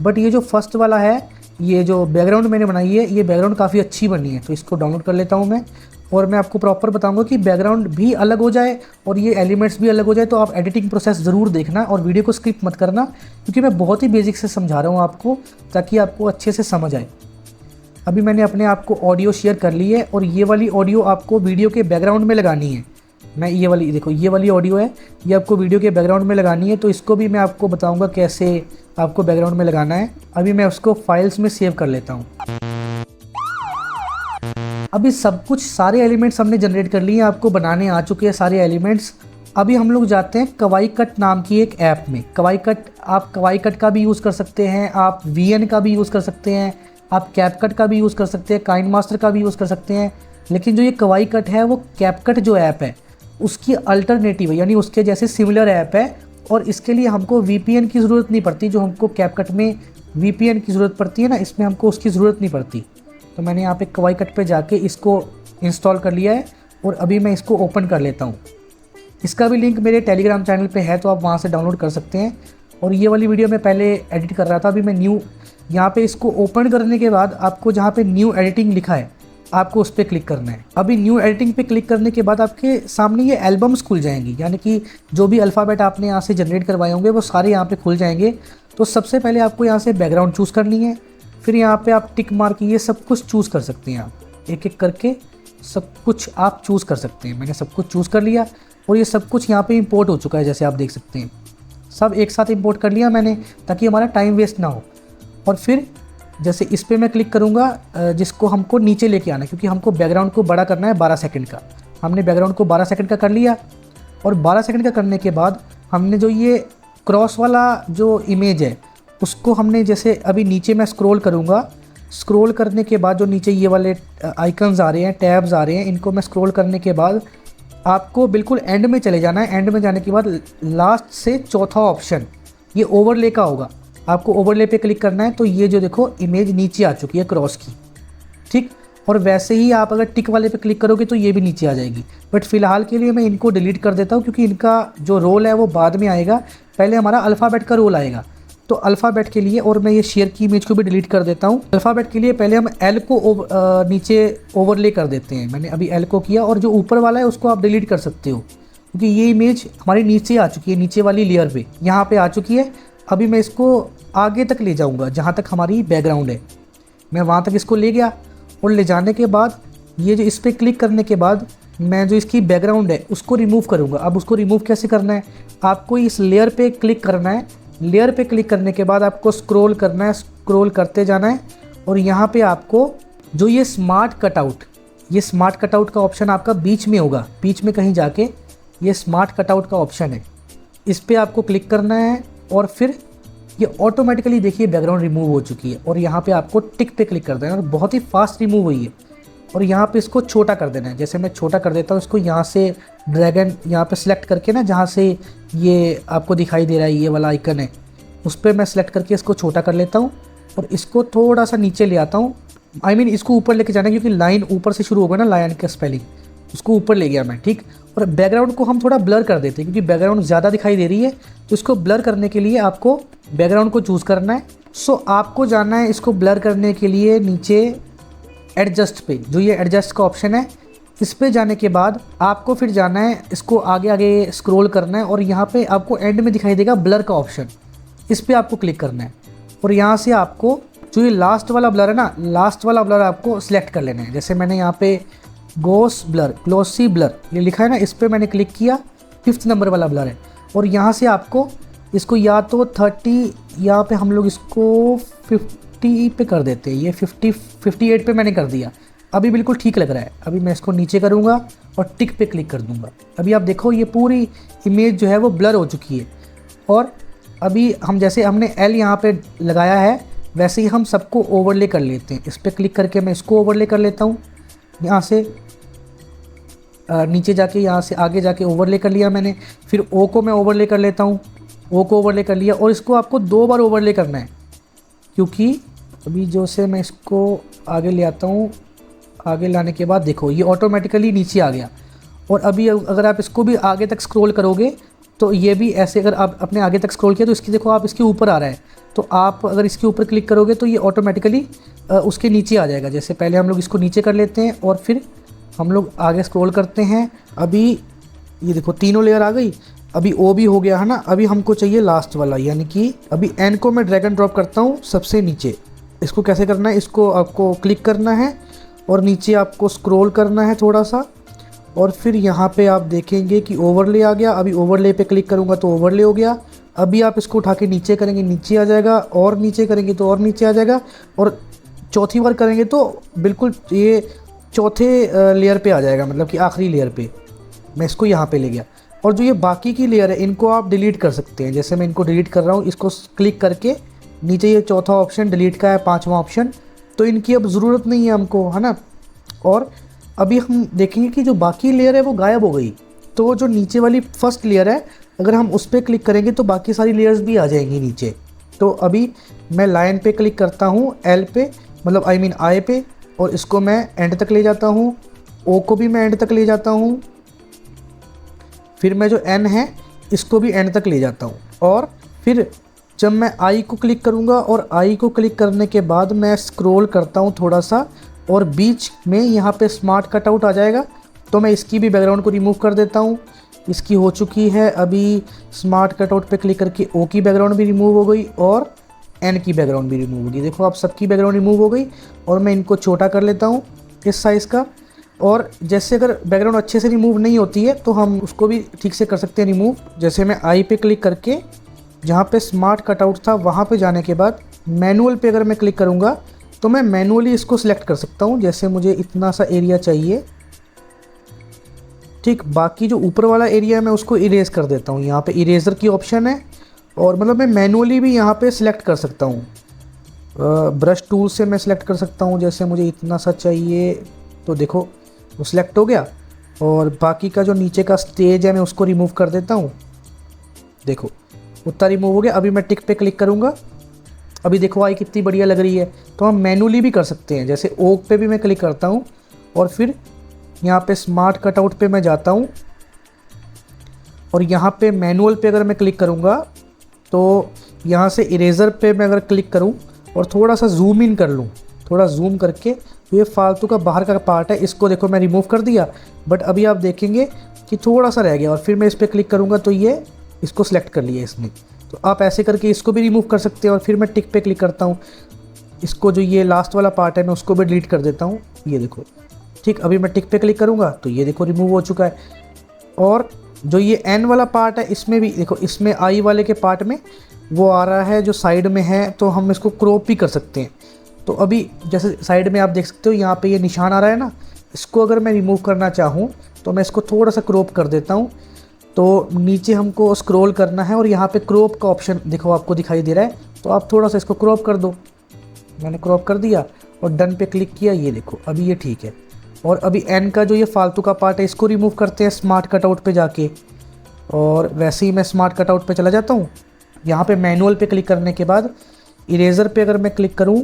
बट ये जो फर्स्ट वाला है, ये जो बैकग्राउंड मैंने बनाई है, ये बैकग्राउंड काफ़ी अच्छी बनी है, तो इसको डाउनलोड कर लेता हूँ मैं। और मैं आपको प्रॉपर बताऊंगा कि बैकग्राउंड भी अलग हो जाए और ये एलिमेंट्स भी अलग हो जाए, तो आप एडिटिंग प्रोसेस ज़रूर देखना और वीडियो को स्किप मत करना, क्योंकि मैं बहुत ही बेसिक से समझा रहा हूँ आपको ताकि आपको अच्छे से समझ आए। अभी मैंने अपने आप को ऑडियो शेयर कर ली है और ये वाली ऑडियो आपको वीडियो के बैकग्राउंड में लगानी है। मैं ये वाली देखो, ये वाली ऑडियो है, ये आपको वीडियो के बैकग्राउंड में लगानी है, तो इसको भी मैं आपको बताऊंगा कैसे आपको बैकग्राउंड में लगाना है। अभी मैं उसको फाइल्स में सेव कर लेता हूँ। अभी सब कुछ सारे एलिमेंट्स हमने जनरेट कर लिए हैं, आपको बनाने आ चुके हैं सारे एलिमेंट्स। अभी हम लोग जाते हैं कवाई कट नाम की एक ऐप में। कवाई कट, आप कवाई कट का भी यूज़ कर सकते हैं, आप VN का भी यूज़ कर सकते हैं, आप कैपकट का भी यूज़ कर सकते हैं, काइनमास्टर का भी यूज़ कर सकते हैं। लेकिन जो ये कवाई कट है वो कैपकट जो ऐप है उसकी अल्टरनेटिव है, यानी उसके जैसे सिमिलर ऐप है। और इसके लिए हमको VPN की ज़रूरत नहीं पड़ती, जो हमको कैपकट में VPN की ज़रूरत पड़ती है ना, इसमें हमको उसकी ज़रूरत नहीं पड़ती। तो मैंने यहाँ पे कवाई कट पे जाके इसको इंस्टॉल कर लिया है और अभी मैं इसको ओपन कर लेता हूँ। इसका भी लिंक मेरे टेलीग्राम चैनल पे है, तो आप वहाँ से डाउनलोड कर सकते हैं। और ये वाली वीडियो मैं पहले एडिट कर रहा था, अभी मैं न्यू यहाँ पे इसको ओपन करने के बाद आपको जहाँ पे न्यू एडिटिंग लिखा है आपको उस पर क्लिक करना है। अभी न्यू एडिटिंग पे क्लिक करने के बाद आपके सामने ये एल्बम्स खुल जाएंगी, यानी कि जो भी अल्फ़ाबेट आपने यहाँ से जनरेट करवाए होंगे वो सारे यहाँ पे खुल जाएंगे। तो सबसे पहले आपको यहाँ से बैकग्राउंड चूज़ करनी है, फिर यहाँ पे आप टिक मार्क ये सब कुछ चूज़ कर सकते हैं। आप एक एक करके सब कुछ आप चूज़ कर सकते हैं। मैंने सब कुछ चूज़ कर लिया और ये सब कुछ यहाँ पे इंपोर्ट हो चुका है, जैसे आप देख सकते हैं सब एक साथ इंपोर्ट कर लिया मैंने, ताकि हमारा टाइम वेस्ट ना हो। और फिर जैसे इस पर मैं क्लिक करूँगा, जिसको हमको नीचे लेके आना है, क्योंकि हमको बैकग्राउंड को बड़ा करना है 12 सेकंड का। हमने बैकग्राउंड को 12 सेकंड का कर लिया, और 12 सेकंड का करने के बाद हमने जो ये क्रॉस वाला जो इमेज है उसको हमने, जैसे अभी नीचे मैं स्क्रॉल करूँगा, स्क्रॉल करने के बाद जो नीचे ये वाले आइकन्स आ रहे हैं, टैब्स आ रहे हैं, इनको मैं स्क्रॉल करने के बाद आपको बिल्कुल एंड में चले जाना है। एंड में जाने के बाद लास्ट से चौथा ऑप्शन ये ओवरले का होगा, आपको ओवरले पे क्लिक करना है। तो ये जो देखो इमेज नीचे आ चुकी है क्रॉस की, ठीक। और वैसे ही आप अगर टिक वाले पे क्लिक करोगे तो ये भी नीचे आ जाएगी। बट फ़िलहाल के लिए मैं इनको डिलीट कर देता हूँ, क्योंकि इनका जो रोल है वो बाद में आएगा, पहले हमारा अल्फ़ाबेट का रोल आएगा। तो अल्फ़ाबेट के लिए, और मैं ये शेयर की इमेज को भी डिलीट कर देता हूँ। अल्फ़ाबेट के लिए पहले हम एल को नीचे ओवरले कर देते हैं। मैंने अभी एल को किया, और जो ऊपर वाला है उसको आप डिलीट कर सकते हो, क्योंकि ये इमेज हमारी नीचे आ चुकी है, नीचे वाली लेयर पे यहाँ पे आ चुकी है। अभी मैं इसको आगे तक ले जाऊँगा, जहाँ तक हमारी बैकग्राउंड है मैं वहाँ तक इसको ले गया। और ले जाने के बाद ये जो इस पर क्लिक करने के बाद मैं जो इसकी बैकग्राउंड है उसको रिमूव करूँगा। अब उसको रिमूव कैसे करना है, आपको इस लेयर पे क्लिक करना है। लेयर पे क्लिक करने के बाद आपको स्क्रॉल करना है, स्क्रॉल करते जाना है, और यहाँ पे आपको जो ये स्मार्ट कटआउट, ये स्मार्ट कटआउट का ऑप्शन आपका बीच में होगा, बीच में कहीं जाके ये स्मार्ट कटआउट का ऑप्शन है, इस पर आपको क्लिक करना है। और फिर ये ऑटोमेटिकली देखिए बैकग्राउंड रिमूव हो चुकी है, और यहाँ पे आपको टिक पे क्लिक कर देना है, और बहुत ही फास्ट रिमूव हुई है। और यहाँ पे इसको छोटा कर देना है, जैसे मैं छोटा कर देता हूँ इसको, यहाँ से ड्रैगन यहाँ पे सिलेक्ट करके ना, जहाँ से ये आपको दिखाई दे रहा है ये वाला आइकन है, उस पर मैं सिलेक्ट करके इसको छोटा कर लेता हूँ, और इसको थोड़ा सा नीचे ले आता हूँ। I mean, इसको ऊपर लेके जाना है, क्योंकि लाइन ऊपर से शुरू होगा ना, लायन का स्पेलिंग, उसको ऊपर ले गया मैं, ठीक। और बैकग्राउंड को हम थोड़ा ब्लर कर देते हैं, क्योंकि बैकग्राउंड ज़्यादा दिखाई दे रही है। तो इसको ब्लर करने के लिए आपको बैकग्राउंड को चूज़ करना है। सो आपको जाना है इसको ब्लर करने के लिए नीचे एडजस्ट पे, जो ये एडजस्ट का ऑप्शन है, इस पे जाने के बाद आपको फिर जाना है, इसको आगे आगे स्क्रॉल करना है, और यहाँ पे आपको एंड में दिखाई देगा ब्लर का ऑप्शन, इस पर आपको क्लिक करना है। और यहाँ से आपको जो ये लास्ट वाला ब्लर है ना, लास्ट वाला ब्लर आपको सिलेक्ट कर लेना है। जैसे मैंने यहाँ पे गोस ब्लर, ग्लोसी ब्लर ये लिखा है ना, इस पर मैंने क्लिक किया, 5th नंबर वाला ब्लर है। और यहाँ से आपको इसको या तो 30, यहाँ पे हम लोग इसको 50 पे कर देते हैं, ये 58 पे मैंने कर दिया। अभी बिल्कुल ठीक लग रहा है। अभी मैं इसको नीचे करूँगा और टिक पे क्लिक कर दूँगा। अभी आप देखो ये पूरी इमेज जो है वो ब्लर हो चुकी है। और अभी हम जैसे हमने एल यहाँ पे लगाया है, वैसे ही हम सबको ओवरले कर लेते हैं। इस पर क्लिक करके मैं इसको ओवरले कर लेता हूँ, यहाँ से नीचे जाके, यहाँ से आगे जाके ओवरले कर लिया मैंने। फिर ओ को मैं ओवरले कर लेता हूँ, ओ को ओवरले कर लिया। और इसको आपको 2 बार ओवरले करना है, क्योंकि अभी जो से मैं इसको आगे ले आता हूँ, आगे लाने के बाद देखो ये ऑटोमेटिकली नीचे आ गया। और अभी अगर आप इसको भी आगे तक स्क्रॉल करोगे तो ये भी ऐसे, अगर आप अपने आगे तक स्क्रॉल किया तो इसकी देखो आप इसके ऊपर आ रहा है, तो आप अगर इसके ऊपर क्लिक करोगे तो ये ऑटोमेटिकली उसके नीचे आ जाएगा। जैसे पहले हम लोग इसको नीचे कर लेते हैं और फिर हम लोग आगे स्क्रॉल करते हैं। अभी ये देखो तीनों लेयर आ गई, अभी ओ भी हो गया है ना। अभी हमको चाहिए लास्ट वाला, यानी कि अभी एन को मैं ड्रैग एंड ड्रॉप करता हूँ सबसे नीचे। इसको कैसे करना है, इसको आपको क्लिक करना है और नीचे आपको स्क्रॉल करना है थोड़ा सा, और फिर यहाँ पे आप देखेंगे कि ओवरले आ गया। अभी ओवरले पे क्लिक करूँगा तो ओवरले हो गया। अभी आप इसको उठा के नीचे करेंगे, नीचे आ जाएगा, और नीचे करेंगे तो और नीचे आ जाएगा, और चौथी बार करेंगे तो बिल्कुल ये चौथे लेयर पे आ जाएगा, मतलब कि आखिरी लेयर पे। मैं इसको यहाँ पे ले गया। और जो ये बाकी की लेयर है इनको आप डिलीट कर सकते हैं। जैसे मैं इनको डिलीट कर रहा हूँ, इसको क्लिक करके नीचे ये चौथा ऑप्शन डिलीट का है, 5वां ऑप्शन, तो इनकी अब ज़रूरत नहीं है हमको, है ना। और अभी हम देखेंगे कि जो बाकी लेयर है वो गायब हो गई। तो जो नीचे वाली फर्स्ट लेयर है, अगर हम उस पर क्लिक करेंगे तो बाकी सारी लेयर्स भी आ जाएंगी नीचे। तो अभी मैं लाइन पे क्लिक करता हूँ, एल पे, मतलब आई मीन आई पे, और इसको मैं एंड तक ले जाता हूँ। ओ को भी मैं एंड तक ले जाता हूँ। फिर मैं जो एन है इसको भी एंड तक ले जाता हूँ, और फिर जब मैं आई को क्लिक करूँगा और आई को क्लिक करने के बाद मैं स्क्रॉल करता हूँ थोड़ा सा, और बीच में यहाँ पे स्मार्ट कटआउट आ जाएगा, तो मैं इसकी भी बैकग्राउंड को रिमूव कर देता हूँ। इसकी हो चुकी है। अभी स्मार्ट कटआउट पे क्लिक करके ओ की बैकग्राउंड भी रिमूव हो गई और एन की बैकग्राउंड भी रिमूव होगी। देखो आप सबकी बैकग्राउंड रिमूव हो गई, और मैं इनको छोटा कर लेता हूँ इस साइज़ का। और जैसे अगर बैकग्राउंड अच्छे से रिमूव नहीं होती है तो हम उसको भी ठीक से कर सकते हैं रिमूव। जैसे मैं आई पे क्लिक करके जहाँ पे स्मार्ट कटआउट था वहाँ पे जाने के बाद मैनुअल पे अगर मैं क्लिक करूँगा तो मैं मैनुअली इसको सिलेक्ट कर सकता हूँ। जैसे मुझे इतना सा एरिया चाहिए, ठीक, बाकी जो ऊपर वाला एरिया है मैं उसको इरेज कर देता हूँ। यहाँ पे इरेजर की ऑप्शन है, और मतलब मैं मैनुअली भी यहाँ पे सिलेक्ट कर सकता हूँ। ब्रश टूल से मैं सिलेक्ट कर सकता हूँ। जैसे मुझे इतना सा चाहिए तो देखो वो सिलेक्ट हो गया, और बाकी का जो नीचे का स्टेज है मैं उसको रिमूव कर देता हूँ। देखो उतना रिमूव हो गया। अभी मैं टिक पे क्लिक करूँगा, अभी देखो आई कितनी बढ़िया लग रही है। तो हम मैनुअली भी कर सकते हैं। जैसे ओक पे भी मैं क्लिक करता हूँ और फिर यहाँ पे स्मार्ट कटआउट पे मैं जाता हूँ, और यहाँ पे मैनुअल पे अगर मैं क्लिक करूँगा तो यहाँ से इरेज़र पे मैं अगर क्लिक करूँ और थोड़ा सा जूम इन कर लूँ, थोड़ा जूम करके, तो ये फालतू का बाहर का पार्ट है इसको देखो मैं रिमूव कर दिया। बट अभी आप देखेंगे कि थोड़ा सा रह गया, और फिर मैं इस पर क्लिक करूँगा तो ये इसको सिलेक्ट कर लिया इसने। तो आप ऐसे करके इसको भी रिमूव कर सकते हैं। और फिर मैं टिक पे क्लिक करता हूँ, इसको जो ये लास्ट वाला पार्ट है मैं उसको भी डिलीट कर देता हूँ। ये देखो, ठीक, अभी मैं टिक पे क्लिक करूँगा तो ये देखो रिमूव हो चुका है। और जो ये एन वाला पार्ट है इसमें भी देखो, इसमें आई वाले के पार्ट में वो आ रहा है जो साइड में है, तो हम इसको क्रॉप भी कर सकते हैं। तो अभी जैसे साइड में आप देख सकते हो यहाँ पे ये निशान आ रहा है ना, इसको अगर मैं रिमूव करना चाहूँ तो मैं इसको थोड़ा सा क्रॉप कर देता हूँ। तो नीचे हमको स्क्रॉल करना है और यहाँ पे क्रॉप का ऑप्शन देखो आपको दिखाई दे रहा है, तो आप थोड़ा सा इसको क्रॉप कर दो। मैंने क्रॉप कर दिया और डन पे क्लिक किया, ये देखो अभी ये ठीक है। और अभी एन का जो ये फालतू का पार्ट है इसको रिमूव करते हैं स्मार्ट कटआउट पे जाके, और वैसे ही मैं स्मार्ट कटआउट पे चला जाता हूँ। यहाँ पे मैनुअल पे क्लिक करने के बाद इरेज़र पे अगर मैं क्लिक करूँ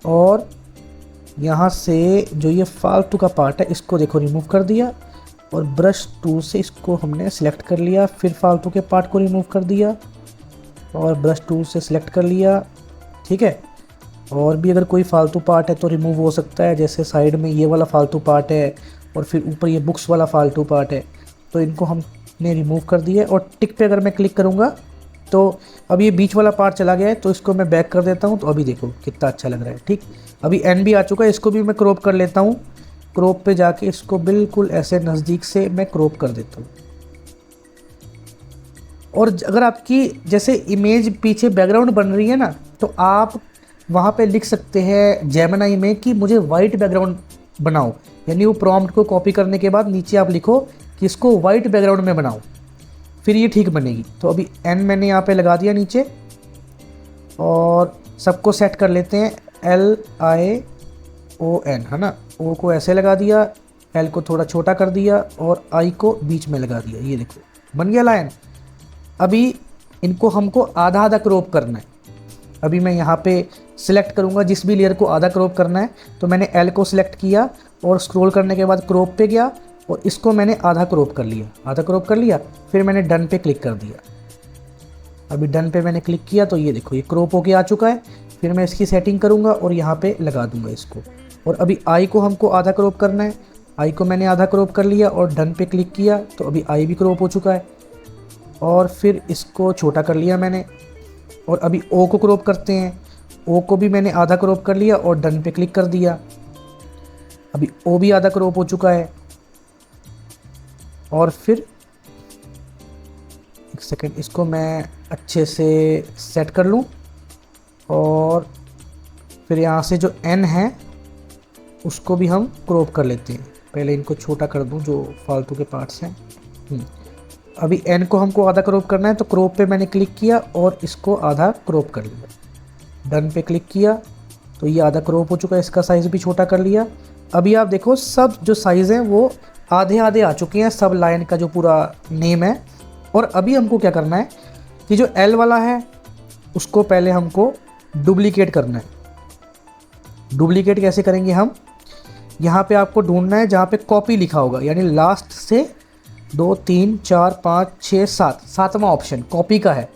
और यहाँ से जो ये फालतू का पार्ट है इसको देखो रिमूव कर दिया, और ब्रश टूल से इसको हमने सेलेक्ट कर लिया, फिर फालतू के पार्ट को रिमूव कर दिया और ब्रश टूल से सिलेक्ट कर लिया, ठीक है। और भी अगर कोई फालतू पार्ट है तो रिमूव हो सकता है, जैसे साइड में ये वाला फालतू पार्ट है और फिर ऊपर ये बुक्स वाला फालतू पार्ट है, तो इनको हमने रिमूव कर दिया। और टिक पे अगर मैं क्लिक करूँगा तो अब ये बीच वाला पार्ट चला गया है, तो इसको मैं बैक कर देता हूँ। तो अभी देखो कितना अच्छा लग रहा है, ठीक। अभी एन भी आ चुका है, इसको भी मैं क्रॉप कर लेता हूँ। क्रॉप पे जाके इसको बिल्कुल ऐसे नज़दीक से मैं क्रॉप कर देता हूँ। और अगर आपकी जैसे इमेज पीछे बैकग्राउंड बन रही है ना, तो आप वहाँ पे लिख सकते हैं जेमिनी में कि मुझे वाइट बैकग्राउंड बनाओ, यानी वो प्रॉम्प्ट को कॉपी करने के बाद नीचे आप लिखो कि इसको वाइट बैकग्राउंड में बनाओ, फिर ये ठीक बनेगी। तो अभी एन मैंने यहाँ पे लगा दिया नीचे, और सबको सेट कर लेते हैं LION, है ना। ओ को ऐसे लगा दिया, एल को थोड़ा छोटा कर दिया और आई को बीच में लगा दिया, ये देखो बन गया लाइन। अभी इनको हमको आधा आधा क्रॉप करना है। अभी मैं यहाँ पे सिलेक्ट करूँगा जिस भी लेयर को आधा क्रॉप करना है, तो मैंने एल को सिलेक्ट किया और स्क्रॉल करने के बाद क्रॉप पे गया और इसको मैंने आधा क्रॉप कर लिया, आधा क्रॉप कर लिया, फिर मैंने डन पे क्लिक कर दिया। अभी डन पे मैंने क्लिक किया तो ये देखो ये क्रॉप होके आ चुका है। फिर मैं इसकी सेटिंग करूँगा और यहाँ पे लगा दूँगा इसको। और अभी आई को हमको आधा क्रॉप करना है, आई को मैंने आधा क्रॉप कर लिया और डन पे क्लिक किया, तो अभी आई भी क्रॉप हो चुका है। और फिर इसको छोटा कर लिया मैंने, और अभी ओ को क्रॉप करते हैं। ओ को भी मैंने आधा क्रॉप कर लिया और डन पे क्लिक कर दिया। अभी ओ भी आधा क्रॉप हो चुका है। और फिर एक सेकेंड, इसको मैं अच्छे से सेट कर लूँ। और फिर यहाँ से जो एन है उसको भी हम क्रॉप कर लेते हैं। पहले इनको छोटा कर दूँ जो फालतू के पार्ट्स हैं। अभी एन को हमको आधा क्रॉप करना है, तो क्रॉप पे मैंने क्लिक किया और इसको आधा क्रॉप कर लिया। डन पे क्लिक किया तो ये आधा क्रॉप हो चुका है, इसका साइज़ भी छोटा कर लिया। अभी आप देखो सब जो साइज़ हैं वो आधे आधे आ चुके हैं, सब लाइन का जो पूरा नेम है। और अभी हमको क्या करना है कि जो एल वाला है उसको पहले हमको डुप्लीकेट करना है। डुप्लीकेट कैसे करेंगे हम, यहाँ पे आपको ढूंढना है जहाँ पे कॉपी लिखा होगा, यानी लास्ट से 2 3 4 5 6 7, सातवां ऑप्शन कॉपी का है।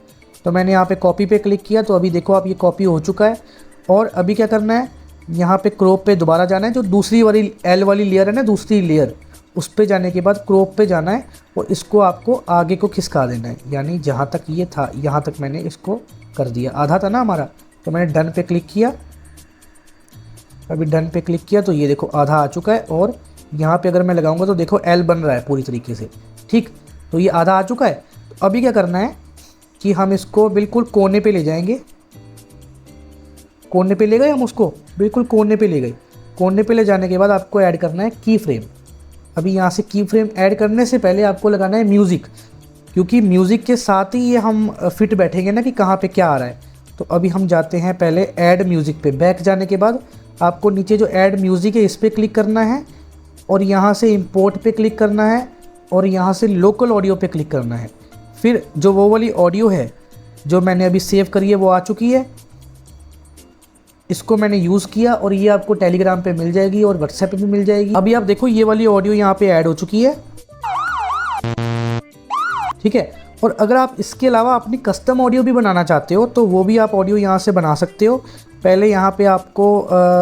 तो मैंने यहाँ पे कॉपी पे क्लिक किया, तो अभी देखो आप ये कॉपी हो चुका है। और अभी क्या करना है, यहाँ पे क्रॉप पे दोबारा जाना है, जो दूसरी वाली एल वाली लेयर है ना, दूसरी लेयर, उस पे जाने के बाद क्रॉप पे जाना है और इसको आपको आगे को खिसका देना है। यानी जहाँ तक ये था यहाँ तक मैंने इसको कर दिया, आधा था ना हमारा, तो मैंने डन पे क्लिक किया। अभी डन पे क्लिक किया तो ये देखो आधा आ चुका है। और यहाँ पे अगर मैं लगाऊंगा तो देखो एल बन रहा है पूरी तरीके से, ठीक। तो ये आधा आ चुका है। तो अभी क्या करना है कि हम इसको बिल्कुल कोने पे ले जाएंगे। कोने पे ले गए हम उसको, बिल्कुल कोने पे ले गए। कोने पे ले जाने के बाद आपको ऐड करना है की फ्रेम। अभी यहाँ से की फ्रेम ऐड करने से पहले आपको लगाना है म्यूज़िक, क्योंकि म्यूज़िक के साथ ही ये हम फिट बैठेंगे ना कि कहाँ पे क्या आ रहा है। तो अभी हम जाते हैं पहले ऐड म्यूज़िक पे। बैक जाने के बाद आपको नीचे जो ऐड म्यूज़िक है इस पर क्लिक करना है और यहाँ से इंपोर्ट पे क्लिक करना है और यहाँ से लोकल ऑडियो पे क्लिक करना है। फिर जो वो वाली ऑडियो है जो मैंने अभी सेव करी है वो आ चुकी है, इसको मैंने यूज़ किया और ये आपको टेलीग्राम पे मिल जाएगी और व्हाट्सएप पे भी मिल जाएगी। अभी आप देखो ये वाली ऑडियो यहाँ पे ऐड हो चुकी है, ठीक है। और अगर आप इसके अलावा अपनी कस्टम ऑडियो भी बनाना चाहते हो तो वो भी आप ऑडियो यहाँ से बना सकते हो। पहले यहाँ पे आपको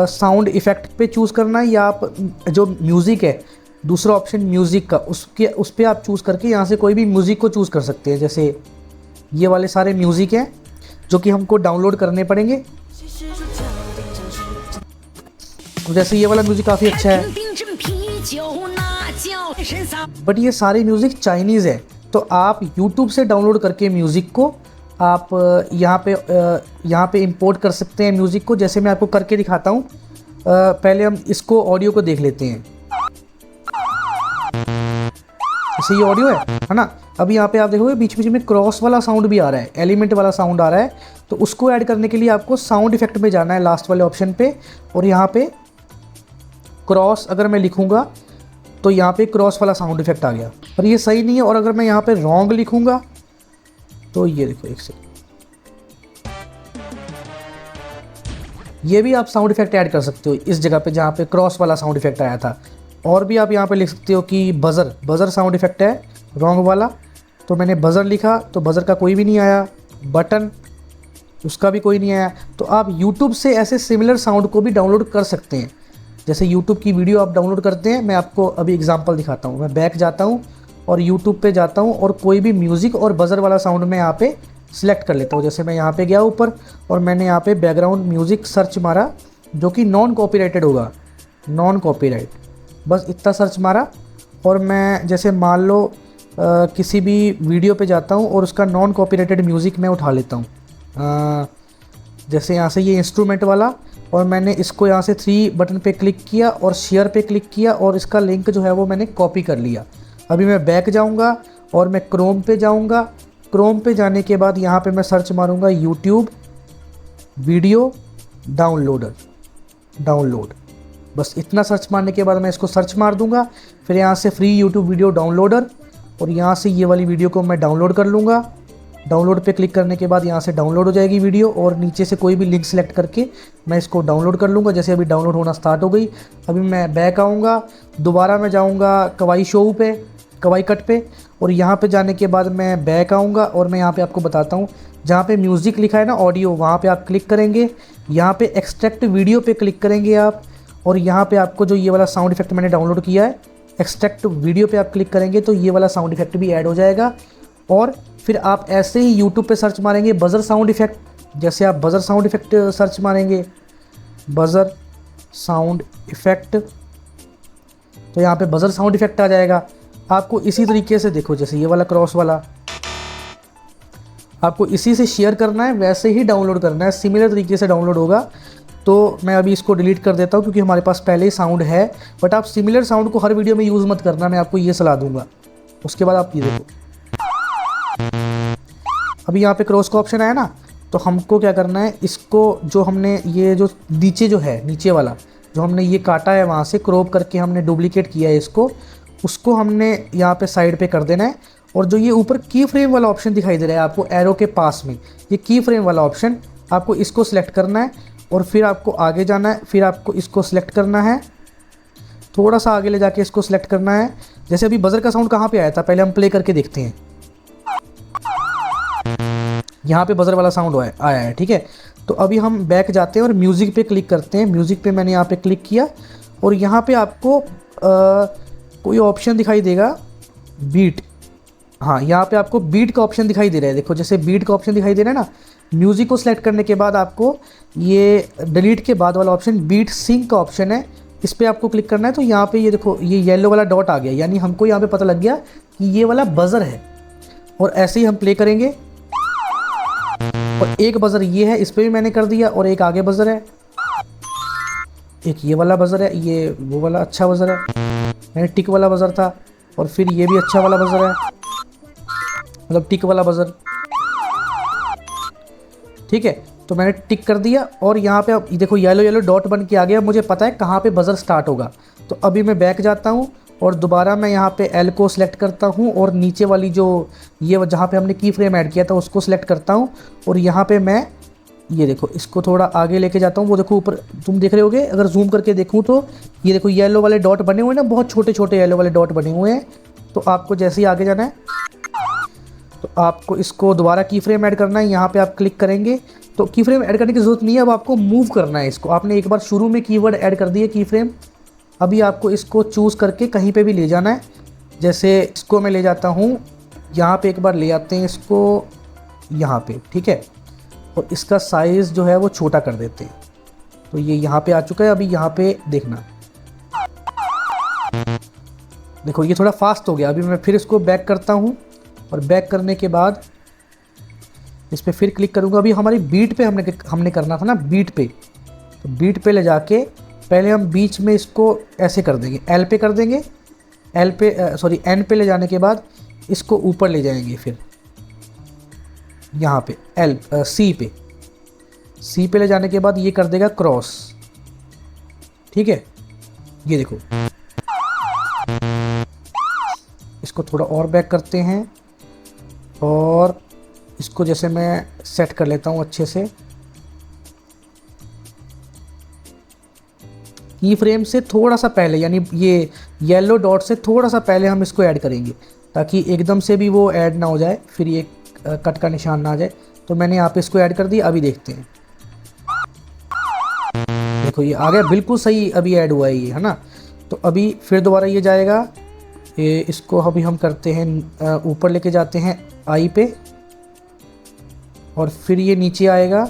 साउंड इफ़ेक्ट पे चूज़ करना है, या आप जो म्यूज़िक है दूसरा ऑप्शन म्यूज़िक का, उस पर आप चूज़ करके यहाँ से कोई भी म्यूज़िक को चूज़ कर सकते हैं। जैसे ये वाले सारे म्यूज़िक हैं जो कि हमको डाउनलोड करने पड़ेंगे। तो जैसे ये वाला म्यूज़िक काफ़ी अच्छा है, बट ये सारे म्यूज़िक चाइनीज़ है। तो आप YouTube से डाउनलोड करके म्यूज़िक को आप यहाँ पे इंपोर्ट कर सकते हैं म्यूज़िक को। जैसे मैं आपको करके दिखाता हूँ। पहले हम इसको ऑडियो को देख लेते हैं। जैसे ये ऑडियो है ना। अभी यहाँ पे आप देखोगे बीच बीच में क्रॉस वाला साउंड भी आ रहा है, एलिमेंट वाला साउंड आ रहा है। तो उसको ऐड करने के लिए आपको साउंड इफेक्ट में जाना है, लास्ट वाले ऑप्शन पे, और यहाँ पे क्रॉस अगर मैं लिखूँगा तो यहाँ पे क्रॉस वाला साउंड इफेक्ट आ गया, पर ये सही नहीं है। और अगर मैं यहाँ पे रॉन्ग लिखूँगा तो ये देखो एक सेकंड, ये भी आप साउंड इफेक्ट ऐड कर सकते हो इस जगह पे जहाँ पे क्रॉस वाला साउंड इफेक्ट आया था। और भी आप यहाँ पे लिख सकते हो कि बज़र साउंड इफेक्ट है रॉन्ग वाला, तो मैंने बज़र लिखा तो बज़र का कोई भी नहीं आया। बटन, उसका भी कोई नहीं आया। तो आप YouTube से ऐसे सिमिलर साउंड को भी डाउनलोड कर सकते हैं। जैसे YouTube की वीडियो आप डाउनलोड करते हैं, मैं आपको अभी एग्जांपल दिखाता हूँ। मैं बैक जाता हूँ और YouTube पे जाता हूँ और कोई भी म्यूज़िक और बज़र वाला साउंड मैं यहाँ पे सिलेक्ट कर लेता हूँ। जैसे मैं यहाँ पे गया ऊपर और मैंने यहाँ पे बैकग्राउंड म्यूज़िक सर्च मारा जो कि नॉन कॉपीराइटेड होगा, नॉन कॉपीराइट, बस इतना सर्च मारा। और मैं जैसे मान लो किसी भी वीडियो पे जाता हूँ और उसका नॉन कॉपीराइटेड म्यूज़िक मैं उठा लेता हूँ। जैसे यहाँ से ये इंस्ट्रूमेंट वाला, और मैंने इसको यहाँ से 3 बटन पे क्लिक किया और शेयर पे क्लिक किया और इसका लिंक जो है वो मैंने कॉपी कर लिया। अभी मैं बैक जाऊँगा और मैं क्रोम पे जाऊँगा। क्रोम पे जाने के बाद यहाँ पे मैं सर्च मारूँगा यूट्यूब वीडियो डाउनलोड। बस इतना सर्च मारने के बाद मैं इसको सर्च मार दूँगा। फिर यहाँ से फ्री यूट्यूब वीडियो डाउनलोडर, और यहाँ से ये वाली वीडियो को मैं डाउनलोड कर लूँगा। डाउनलोड पे क्लिक करने के बाद यहाँ से डाउनलोड हो जाएगी वीडियो, और नीचे से कोई भी लिंक सेलेक्ट करके मैं इसको डाउनलोड कर लूँगा। जैसे अभी डाउनलोड होना स्टार्ट हो गई। अभी मैं बैक आऊँगा, दोबारा मैं जाऊँगा कवाई शो पे, कवाई कट पे, और यहाँ पे जाने के बाद मैं बैक आऊँगा और मैं यहाँ पे आपको बताता हूँ, जहाँ पे म्यूज़िक लिखा है ना ऑडियो, वहाँ पे आप क्लिक करेंगे। यहाँ पे एक्सट्रैक्ट वीडियो पे क्लिक करेंगे आप, और यहाँ पे आपको जो ये वाला साउंड इफेक्ट मैंने डाउनलोड किया है एक्सट्रैक्ट वीडियो पे आप क्लिक करेंगे तो ये वाला साउंड इफेक्ट भी ऐड हो जाएगा। और फिर आप ऐसे ही यूट्यूब पे सर्च मारेंगे बज़र साउंड इफेक्ट। जैसे आप बज़र साउंड इफेक्ट सर्च मारेंगे, बज़र साउंड इफेक्ट, तो यहाँ पे बज़र साउंड इफेक्ट आ जाएगा। आपको इसी तरीके से देखो, जैसे ये वाला क्रॉस वाला आपको इसी से शेयर करना है, वैसे ही डाउनलोड करना है, सिमिलर तरीके से डाउनलोड होगा। तो मैं अभी इसको डिलीट कर देता हूँ क्योंकि हमारे पास पहले ही साउंड है। बट आप सिमिलर साउंड को हर वीडियो में यूज़ मत करना, मैं आपको ये सलाह दूंगा। उसके बाद आप ये देखो, अभी यहाँ पे क्रॉस का ऑप्शन आया ना, तो हमको क्या करना है, इसको जो हमने ये जो नीचे जो है, नीचे वाला जो हमने ये काटा है वहाँ से क्रॉप करके हमने डुप्लीकेट किया है इसको, उसको हमने यहाँ पे साइड पे कर देना है। और जो ये ऊपर की फ्रेम वाला ऑप्शन दिखाई दे रहा है आपको एरो के पास में, ये की फ्रेम वाला ऑप्शन, आपको इसको सिलेक्ट करना है और फिर आपको आगे जाना है। फिर आपको इसको सिलेक्ट करना है, थोड़ा सा आगे ले जाके इसको सिलेक्ट करना है जैसे अभी बजर का साउंड कहाँ पे आया था, पहले हम प्ले करके देखते हैं। यहाँ पे बजर वाला साउंड आया है, ठीक है। तो अभी हम बैक जाते हैं और म्यूज़िक पे क्लिक करते हैं। म्यूज़िक पे मैंने यहाँ पे क्लिक किया और यहाँ पे आपको कोई ऑप्शन दिखाई देगा, बीट। हाँ, यहाँ पे आपको बीट का ऑप्शन दिखाई दे रहा है। देखो जैसे बीट का ऑप्शन दिखाई दे रहा है ना, म्यूज़िक को सिलेक्ट करने के बाद आपको ये डिलीट के बाद वाला ऑप्शन बीट सिंक का ऑप्शन है, इस पर आपको क्लिक करना है। तो यहाँ पे ये देखो ये येलो वाला डॉट आ गया, यानी हमको यहाँ पे पता लग गया कि ये वाला बजर है। और ऐसे ही हम प्ले करेंगे और एक बजर ये है, इस पर भी मैंने कर दिया, और एक आगे बजर है, एक ये वाला बजर है, ये वो वाला अच्छा बजर है, मैंने टिक वाला बजर था, और फिर ये भी अच्छा वाला बजर है, मतलब टिक वाला बजर, ठीक है। तो मैंने टिक कर दिया और यहाँ पे अब देखो येलो येलो डॉट बन के आ गया, मुझे पता है कहाँ पे बजर स्टार्ट होगा। तो अभी मैं बैक जाता हूँ और दोबारा मैं यहाँ पे एल को सिलेक्ट करता हूँ और नीचे वाली जो ये जहाँ पे हमने की फ्रेम ऐड किया था उसको सिलेक्ट करता हूँ, और यहाँ पे मैं ये देखो इसको थोड़ा आगे लेके जाता हूँ। वो देखो ऊपर तुम देख रहे होगे, अगर जूम करके देखूँ तो ये देखो येलो वाले डॉट बने हुए हैं ना, बहुत छोटे छोटे येलो वाले डॉट बने हुए हैं। तो आपको जैसे ही आगे जाना है तो आपको इसको दोबारा की फ्रेम ऐड करना है। यहाँ पे आप क्लिक करेंगे तो की फ्रेम ऐड करने की ज़रूरत नहीं है, अब आपको मूव करना है इसको। आपने एक बार शुरू में कीवर्ड ऐड कर दिए की फ्रेम, अभी आपको इसको चूज़ करके कहीं पे भी ले जाना है। जैसे इसको मैं ले जाता हूँ यहाँ पे, एक बार ले आते हैं इसको यहाँ पे, ठीक है, और इसका साइज़ जो है वो छोटा कर देते हैं। तो ये यहाँ पे आ चुका है। अभी यहाँ पे देखना, देखो ये थोड़ा फास्ट हो गया। अभी मैं फिर इसको बैक करता हूँ और बैक करने के बाद इस पर फिर क्लिक करूँगा। अभी हमारी बीट पे हमने करना था ना, बीट पे। तो बीट पे ले जाके पहले हम बीच में इसको ऐसे कर देंगे, एल पे कर देंगे, एल पे सॉरी एन पे ले जाने के बाद इसको ऊपर ले जाएंगे, फिर यहाँ पे सी पे ले जाने के बाद ये कर देगा क्रॉस, ठीक है। ये देखो इसको थोड़ा और बैक करते हैं और इसको जैसे मैं सेट कर लेता हूँ अच्छे से। की फ्रेम से थोड़ा सा पहले, यानी ये येलो डॉट से थोड़ा सा पहले हम इसको ऐड करेंगे, ताकि एकदम से भी वो ऐड ना हो जाए, फिर ये कट का निशान ना आ जाए। तो मैंने यहाँ पे इसको ऐड कर दिया। अभी देखते हैं, देखो ये आ गया, बिल्कुल सही अभी ऐड हुआ है ये, है ना। तो अभी फिर दोबारा ये जाएगा, इसको अभी हम करते हैं ऊपर लेके जाते हैं आई पे, और फिर ये नीचे आएगा,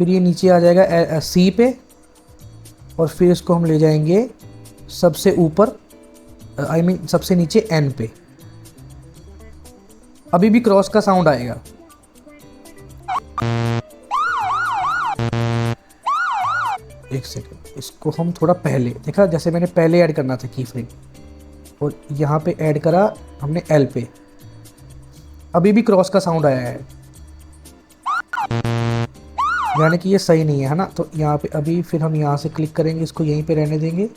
फिर ये नीचे आ जाएगा सी पे, और फिर इसको हम ले जाएंगे सबसे ऊपर, सबसे नीचे एन पे। अभी भी क्रॉस का साउंड आएगा। एक सेकंड, इसको हम थोड़ा पहले देखा, जैसे मैंने पहले ऐड करना था की फ्रेम, और यहाँ पे ऐड करा हमने एल पे। अभी भी क्रॉस का साउंड आया है, यानी कि ये सही नहीं है ना। तो यहाँ पे अभी फिर हम यहाँ से क्लिक करेंगे, इसको यहीं पे रहने देंगे,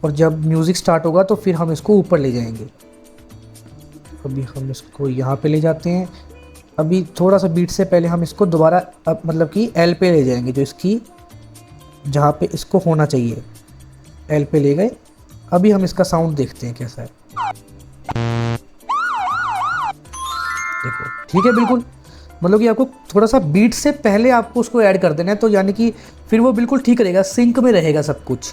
और जब म्यूज़िक स्टार्ट होगा तो फिर हम इसको ऊपर ले जाएंगे। अभी हम इसको यहाँ पे ले जाते हैं। अभी थोड़ा सा बीट से पहले हम इसको दोबारा मतलब कि एल पे ले जाएंगे, जो इसकी जहाँ पे इसको होना चाहिए, एल पे ले गए। अभी हम इसका साउंड देखते हैं कैसा है। देखो ठीक है, बिल्कुल मतलब कि आपको थोड़ा सा बीट से पहले आपको उसको ऐड कर देना है, तो यानी कि फिर वो बिल्कुल ठीक रहेगा, सिंक में रहेगा सब कुछ।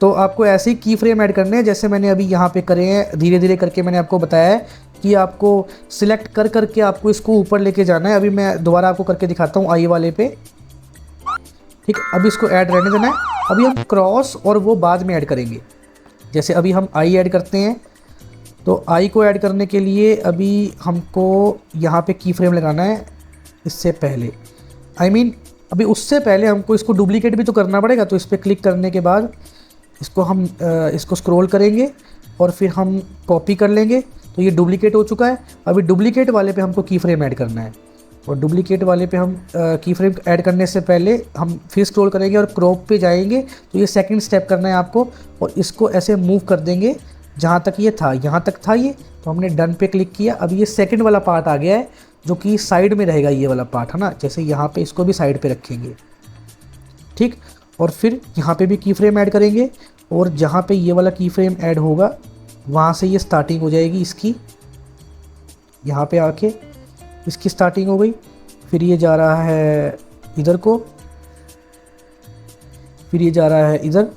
तो आपको ऐसे ही की फ्रेम ऐड करने हैं जैसे मैंने अभी यहाँ पे करे हैं, धीरे धीरे करके मैंने आपको बताया है कि आपको सिलेक्ट कर करके आपको इसको ऊपर लेके जाना है। अभी मैं दोबारा आपको करके दिखाता हूँ आई वाले पे, ठीक है। अभी इसको ऐड रहने देना है। अभी हम क्रॉस और वो बाद में ऐड करेंगे। जैसे अभी हम आई ऐड करते हैं, तो आई को ऐड करने के लिए अभी हमको यहाँ पे की फ्रेम लगाना है। इससे पहले अभी उससे पहले हमको इसको डुप्लीकेट भी तो करना पड़ेगा। तो इस पर क्लिक करने के बाद इसको हम इसको स्क्रॉल करेंगे और फिर हम कॉपी कर लेंगे। तो ये डुप्लीकेट हो चुका है। अभी डुप्लीकेट वाले पे हमको की फ्रेम ऐड करना है, और डुप्लीकेट वाले पे हम की फ्रेम ऐड करने से पहले हम फिर स्क्रॉल करेंगे और क्रॉप पे जाएंगे। तो ये सेकंड स्टेप करना है आपको, और इसको ऐसे मूव कर देंगे जहाँ तक ये था, यहाँ तक था ये। तो हमने डन पे क्लिक किया। अभी ये सेकंड वाला पार्ट आ गया है, जो कि साइड में रहेगा ये वाला पार्ट, है ना। जैसे यहाँ पे इसको भी साइड पे रखेंगे, ठीक। और फिर यहाँ पे भी की फ्रेम ऐड करेंगे, और जहाँ पे ये वाला की फ्रेम ऐड होगा वहाँ से ये स्टार्टिंग हो जाएगी इसकी, यहाँ पे आके इसकी स्टार्टिंग हो गई। फिर ये जा रहा है इधर को, फिर ये जा रहा है इधर,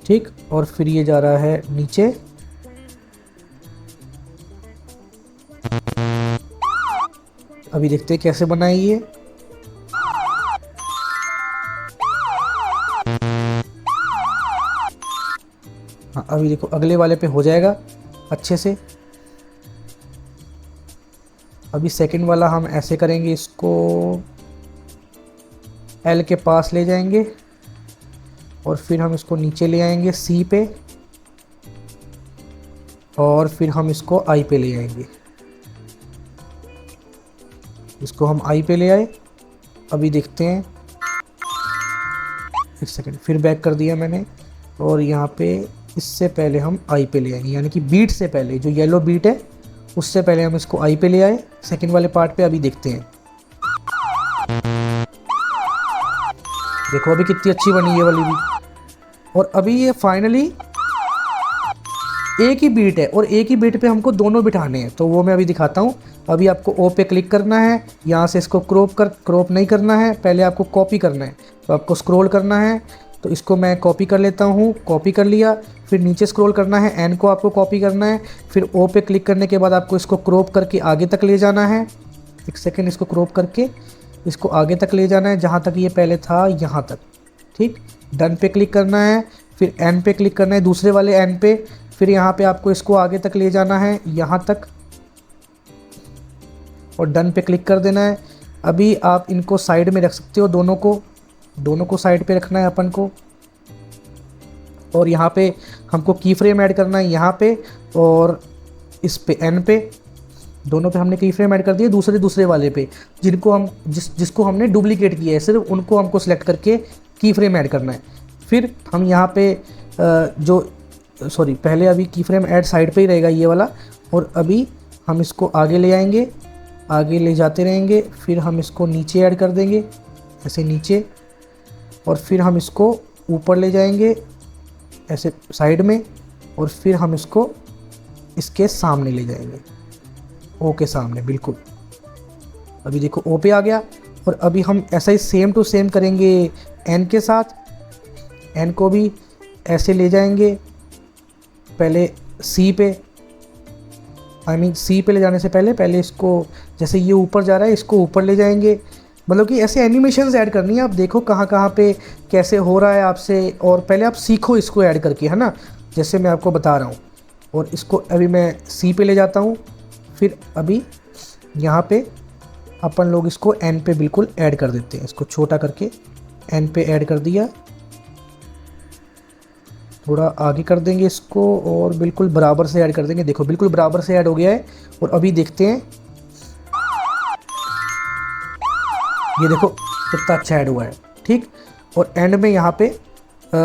ठीक, और फिर ये जा रहा है नीचे। अभी देखते हैं कैसे बनाए ये। हाँ, अभी देखो अगले वाले पे हो जाएगा अच्छे से। अभी सेकंड वाला हम ऐसे करेंगे, इसको एल के पास ले जाएंगे और फिर हम इसको नीचे ले आएंगे सी पे, और फिर हम इसको आई पे ले आएंगे। इसको हम आई पे ले आए। अभी देखते हैं, एक सेकंड, फिर बैक कर दिया मैंने, और यहाँ पे इससे पहले हम आई पे ले आएंगे, यानी कि बीट से पहले जो येलो बीट है उससे पहले हम इसको आई पे ले आए सेकंड वाले पार्ट पे। अभी देखते हैं, देखो अभी कितनी अच्छी बनी ये वाली भी। और अभी ये फाइनली एक ही बीट है और एक ही बीट पे हमको दोनों बिठाने हैं, तो वो मैं अभी दिखाता हूँ। अभी आपको ओ पे क्लिक करना है, यहाँ से इसको क्रॉप नहीं करना है, पहले आपको कॉपी करना है। तो आपको स्क्रॉल करना है, तो इसको मैं कॉपी कर लेता हूँ, कॉपी कर लिया। फिर नीचे स्क्रॉल करना है, एन को आपको कॉपी करना है। फिर ओ पे क्लिक करने के बाद आपको इसको क्रॉप करके आगे तक ले जाना है। एक सेकेंड, इसको क्रॉप करके इसको आगे तक ले जाना है, जहाँ तक ये पहले था यहाँ तक, ठीक। डन पे क्लिक करना है, फिर एन पे क्लिक करना है, दूसरे वाले एन पे। फिर यहाँ पे आपको इसको आगे तक ले जाना है, यहाँ तक, और डन पे क्लिक कर देना है। अभी आप इनको साइड में रख सकते हो, दोनों को साइड पे रखना है अपन को। और यहाँ पे हमको की फ्रेम ऐड करना है, यहाँ पे और इस पे एन पे, दोनों पे हमने की फ्रेम ऐड कर दिए। दूसरे वाले पे जिनको हम जिसको हमने डुप्लीकेट किया है, सिर्फ उनको हमको सेलेक्ट करके की फ्रेम ऐड करना है। फिर हम यहाँ पे पहले अभी की फ्रेम ऐड साइड पे ही रहेगा ये वाला, और अभी हम इसको आगे ले आएंगे, आगे ले जाते रहेंगे। फिर हम इसको नीचे ऐड कर देंगे, ऐसे नीचे, और फिर हम इसको ऊपर ले जाएंगे ऐसे साइड में, और फिर हम इसको इसके सामने ले जाएंगे, ओ के सामने बिल्कुल। अभी देखो ओ पे आ गया। और अभी हम ऐसा ही सेम टू सेम करेंगे एन के साथ। एन को भी ऐसे ले जाएंगे, पहले सी पे, सी पे ले जाने से पहले इसको, जैसे ये ऊपर जा रहा है इसको ऊपर ले जाएंगे। मतलब कि ऐसे एनिमेशंस ऐड करनी है। आप देखो कहाँ पे कैसे हो रहा है आपसे, और पहले आप सीखो इसको ऐड करके, है ना, जैसे मैं आपको बता रहा हूँ। और इसको अभी मैं सी पे ले जाता हूँ। फिर अभी यहाँ पे अपन लोग इसको एन पे बिल्कुल ऐड कर देते हैं, इसको छोटा करके एन पे ऐड कर दिया। थोड़ा आगे कर देंगे इसको और बिल्कुल बराबर से ऐड कर देंगे। देखो बिल्कुल बराबर से ऐड हो गया है। और अभी देखते हैं, ये देखो कितना अच्छा ऐड हुआ है, ठीक। और एंड में यहाँ पे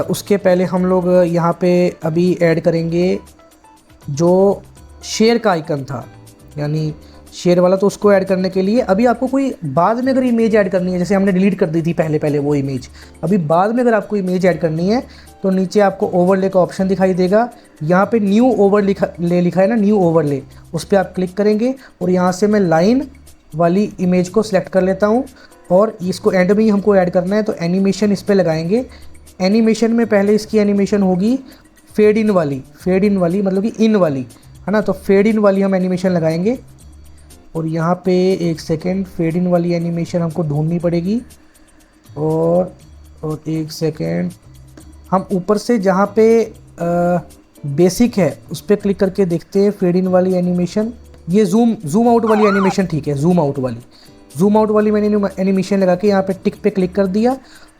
उसके पहले हम लोग यहाँ पे अभी ऐड करेंगे जो शेयर का आइकन था, यानी शेयर वाला, तो उसको ऐड करने के लिए अभी आपको कोई बाद में अगर इमेज ऐड करनी है, जैसे हमने डिलीट कर दी थी पहले वो इमेज, अभी बाद में अगर आपको इमेज ऐड करनी है तो नीचे आपको ओवरले का ऑप्शन दिखाई देगा। यहाँ पे न्यू ओवरले लिखा है ना, न्यू ओवरले, उस पर आप क्लिक करेंगे। और यहाँ से मैं लाइन वाली इमेज को सिलेक्ट कर लेता हूँ, और इसको एंड में ही हमको ऐड करना है। तो एनिमेशन इस पर लगाएंगे। एनिमेशन में पहले इसकी एनिमेशन होगी फेड इन वाली मतलब कि इन वाली, है ना। तो फेड इन वाली हम एनिमेशन लगाएंगे। और यहाँ पे एक सेकेंड, फेड इन वाली एनिमेशन हमको ढूंढनी पड़ेगी। और एक सेकेंड, हम ऊपर से जहाँ पे बेसिक है उस पर क्लिक करके देखते हैं फेड इन वाली एनिमेशन। ये जूम आउट वाली एनिमेशन, ठीक है, जूम आउट वाली मैंने एनिमेशन लगा के यहाँ पे टिक पे क्लिक कर दिया।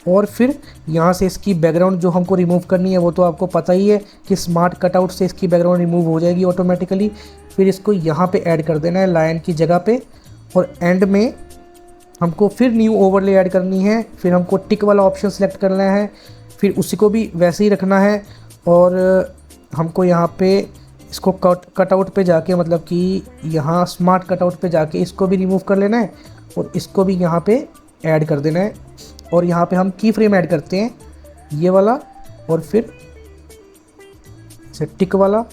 और फिर यहाँ से इसकी बैकग्राउंड जो हमको रिमूव करनी है वो तो आपको पता ही है कि स्मार्ट कटआउट से इसकी बैकग्राउंड रिमूव हो जाएगी ऑटोमेटिकली। फिर इसको यहाँ पे ऐड कर देना है लायन की जगह पे। और एंड में हमको फिर न्यू ओवरले ऐड करनी है। फिर हमको टिक वाला ऑप्शन सेलेक्ट करना है, फिर उसी को भी वैसे ही रखना है। और हमको यहाँ पे इसको कटआउट पे जाके, मतलब कि यहाँ स्मार्ट कटआउट पे जाके इसको भी रिमूव कर लेना है और इसको भी यहाँ पे ऐड कर देना है। और यहाँ पे हम की फ्रेम ऐड करते हैं ये वाला, और फिर से टिक वाला,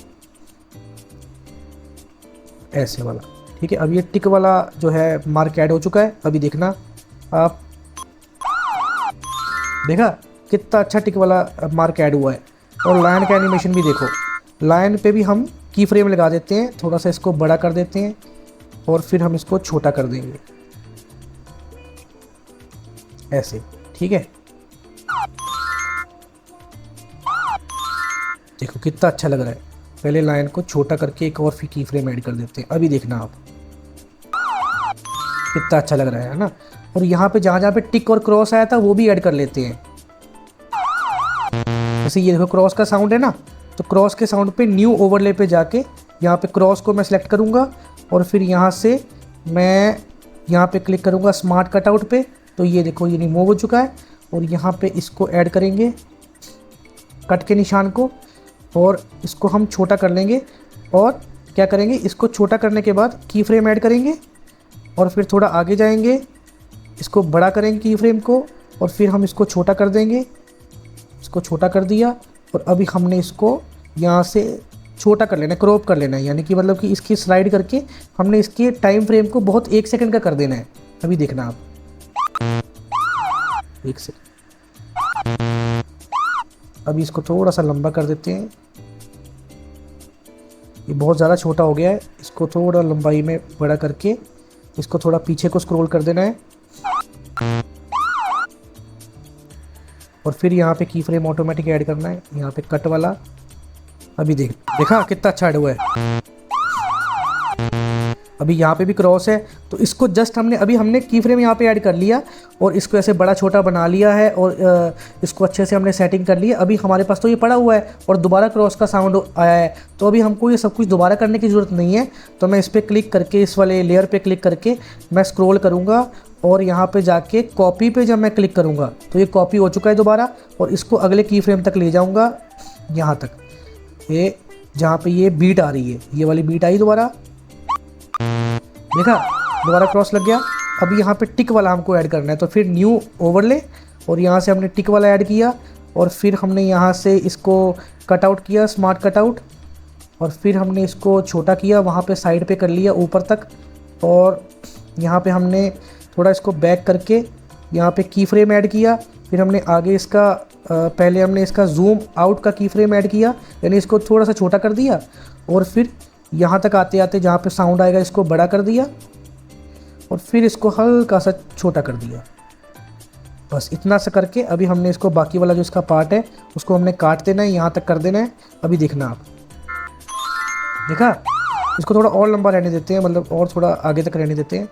ऐसे वाला। ठीक है, अब ये टिक वाला जो है मार्क ऐड हो चुका है। अभी देखना आप, देखा कितना अच्छा टिक वाला मार्क ऐड हुआ है। और लायन का एनिमेशन भी देखो, लायन पे भी हम की फ्रेम लगा देते हैं, थोड़ा सा इसको बड़ा कर देते हैं और फिर हम इसको छोटा कर देंगे ऐसे। ठीक है, देखो कितना अच्छा लग रहा है। पहले लाइन को छोटा करके एक और फिर की फ्रेम ऐड कर देते हैं। अभी देखना आप, कितना अच्छा लग रहा है ना। और यहाँ पे जहाँ जहाँ पे टिक और क्रॉस आया था वो भी ऐड कर लेते हैं। जैसे ये देखो क्रॉस का साउंड है ना, तो क्रॉस के साउंड पे न्यू ओवरले पे जाके यहाँ पे क्रॉस को मैं सिलेक्ट करूँगा और फिर यहाँ से मैं यहाँ पे क्लिक करूँगा स्मार्ट कटआउट पे, तो ये देखो ये रिमूव हो चुका है। और यहाँ पे इसको ऐड करेंगे कट के निशान को और इसको हम छोटा कर लेंगे। और क्या करेंगे, इसको छोटा करने के बाद की फ्रेम ऐड करेंगे और फिर थोड़ा आगे जाएंगे, इसको बड़ा करेंगे की फ्रेम को और फिर हम इसको छोटा कर देंगे। इसको छोटा कर दिया और अभी हमने इसको यहाँ से छोटा कर लेना है, क्रॉप कर लेना है, यानी कि मतलब कि इसकी स्लाइड करके हमने इसके टाइम फ्रेम को बहुत 1 सेकंड का कर देना है। अभी देखना आप, 1 सेकंड। अभी इसको थोड़ा सा लंबा कर देते हैं, ये बहुत ज़्यादा छोटा हो गया है। इसको थोड़ा लंबाई में बड़ा करके इसको थोड़ा पीछे को स्क्रॉल कर देना है और फिर यहाँ पे की फ्रेम ऑटोमेटिक ऐड करना है, यहाँ पे कट वाला। अभी देखा कितना अच्छा ऐड हुआ है। अभी यहाँ पे भी क्रॉस है, तो इसको जस्ट हमने की फ्रेम यहाँ पे ऐड कर लिया और इसको ऐसे बड़ा छोटा बना लिया है और इसको अच्छे से हमने सेटिंग कर ली है। अभी हमारे पास तो ये पड़ा हुआ है और दोबारा क्रॉस का साउंड आया है, तो अभी हमको ये सब कुछ दोबारा करने की ज़रूरत नहीं है। तो मैं इस पर क्लिक करके, इस वाले लेयर पे क्लिक करके मैं स्क्रॉल करूँगा और यहाँ पे जाके कॉपी पे जब मैं क्लिक करूँगा तो ये कॉपी हो चुका है दोबारा। और इसको अगले की फ्रेम तक ले जाऊँगा, यहाँ तक, ये जहाँ पे ये बीट आ रही है, ये वाली बीट आई दोबारा, देखा दोबारा क्रॉस लग गया। अब यहाँ पे टिक वाला हमको ऐड करना है, तो फिर न्यू ओवरले और यहाँ से हमने टिक वाला ऐड किया और फिर हमने यहाँ से इसको कटआउट किया, स्मार्ट कटआउट, और फिर हमने इसको छोटा किया, वहाँ पे साइड पे कर लिया ऊपर तक। और यहाँ पे हमने थोड़ा इसको बैक करके यहाँ पे की फ्रेम ऐड किया। फिर हमने आगे इसका पहले हमने इसका जूम आउट का की फ्रेम ऐड किया, यानी इसको थोड़ा सा छोटा कर दिया और फिर यहाँ तक आते आते जहाँ पे साउंड आएगा इसको बड़ा कर दिया और फिर इसको हल्का सा छोटा कर दिया। बस इतना सा करके अभी हमने इसको बाकी वाला जो इसका पार्ट है उसको हमने काट देना है, यहाँ तक कर देना है। अभी देखना आप, देखा इसको थोड़ा और लंबा रहने देते हैं, मतलब और थोड़ा आगे तक रहने देते हैं।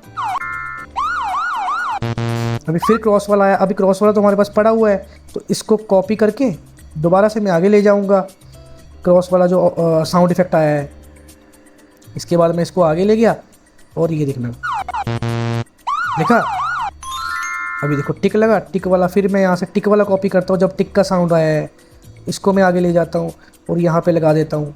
अभी फिर क्रॉस वाला आया, अभी क्रॉस वाला तो हमारे पास पड़ा हुआ है, तो इसको कॉपी करके दोबारा से मैं आगे ले जाऊंगा। क्रॉस वाला जो साउंड इफेक्ट आया है, इसके बाद मैं इसको आगे ले गया और ये देखना, देखा अभी देखो टिक लगा, टिक वाला, फिर मैं यहाँ से टिक वाला कॉपी करता हूँ। जब टिक का साउंड आया है इसको मैं आगे ले जाता हूँ और यहाँ पे लगा देता हूँ।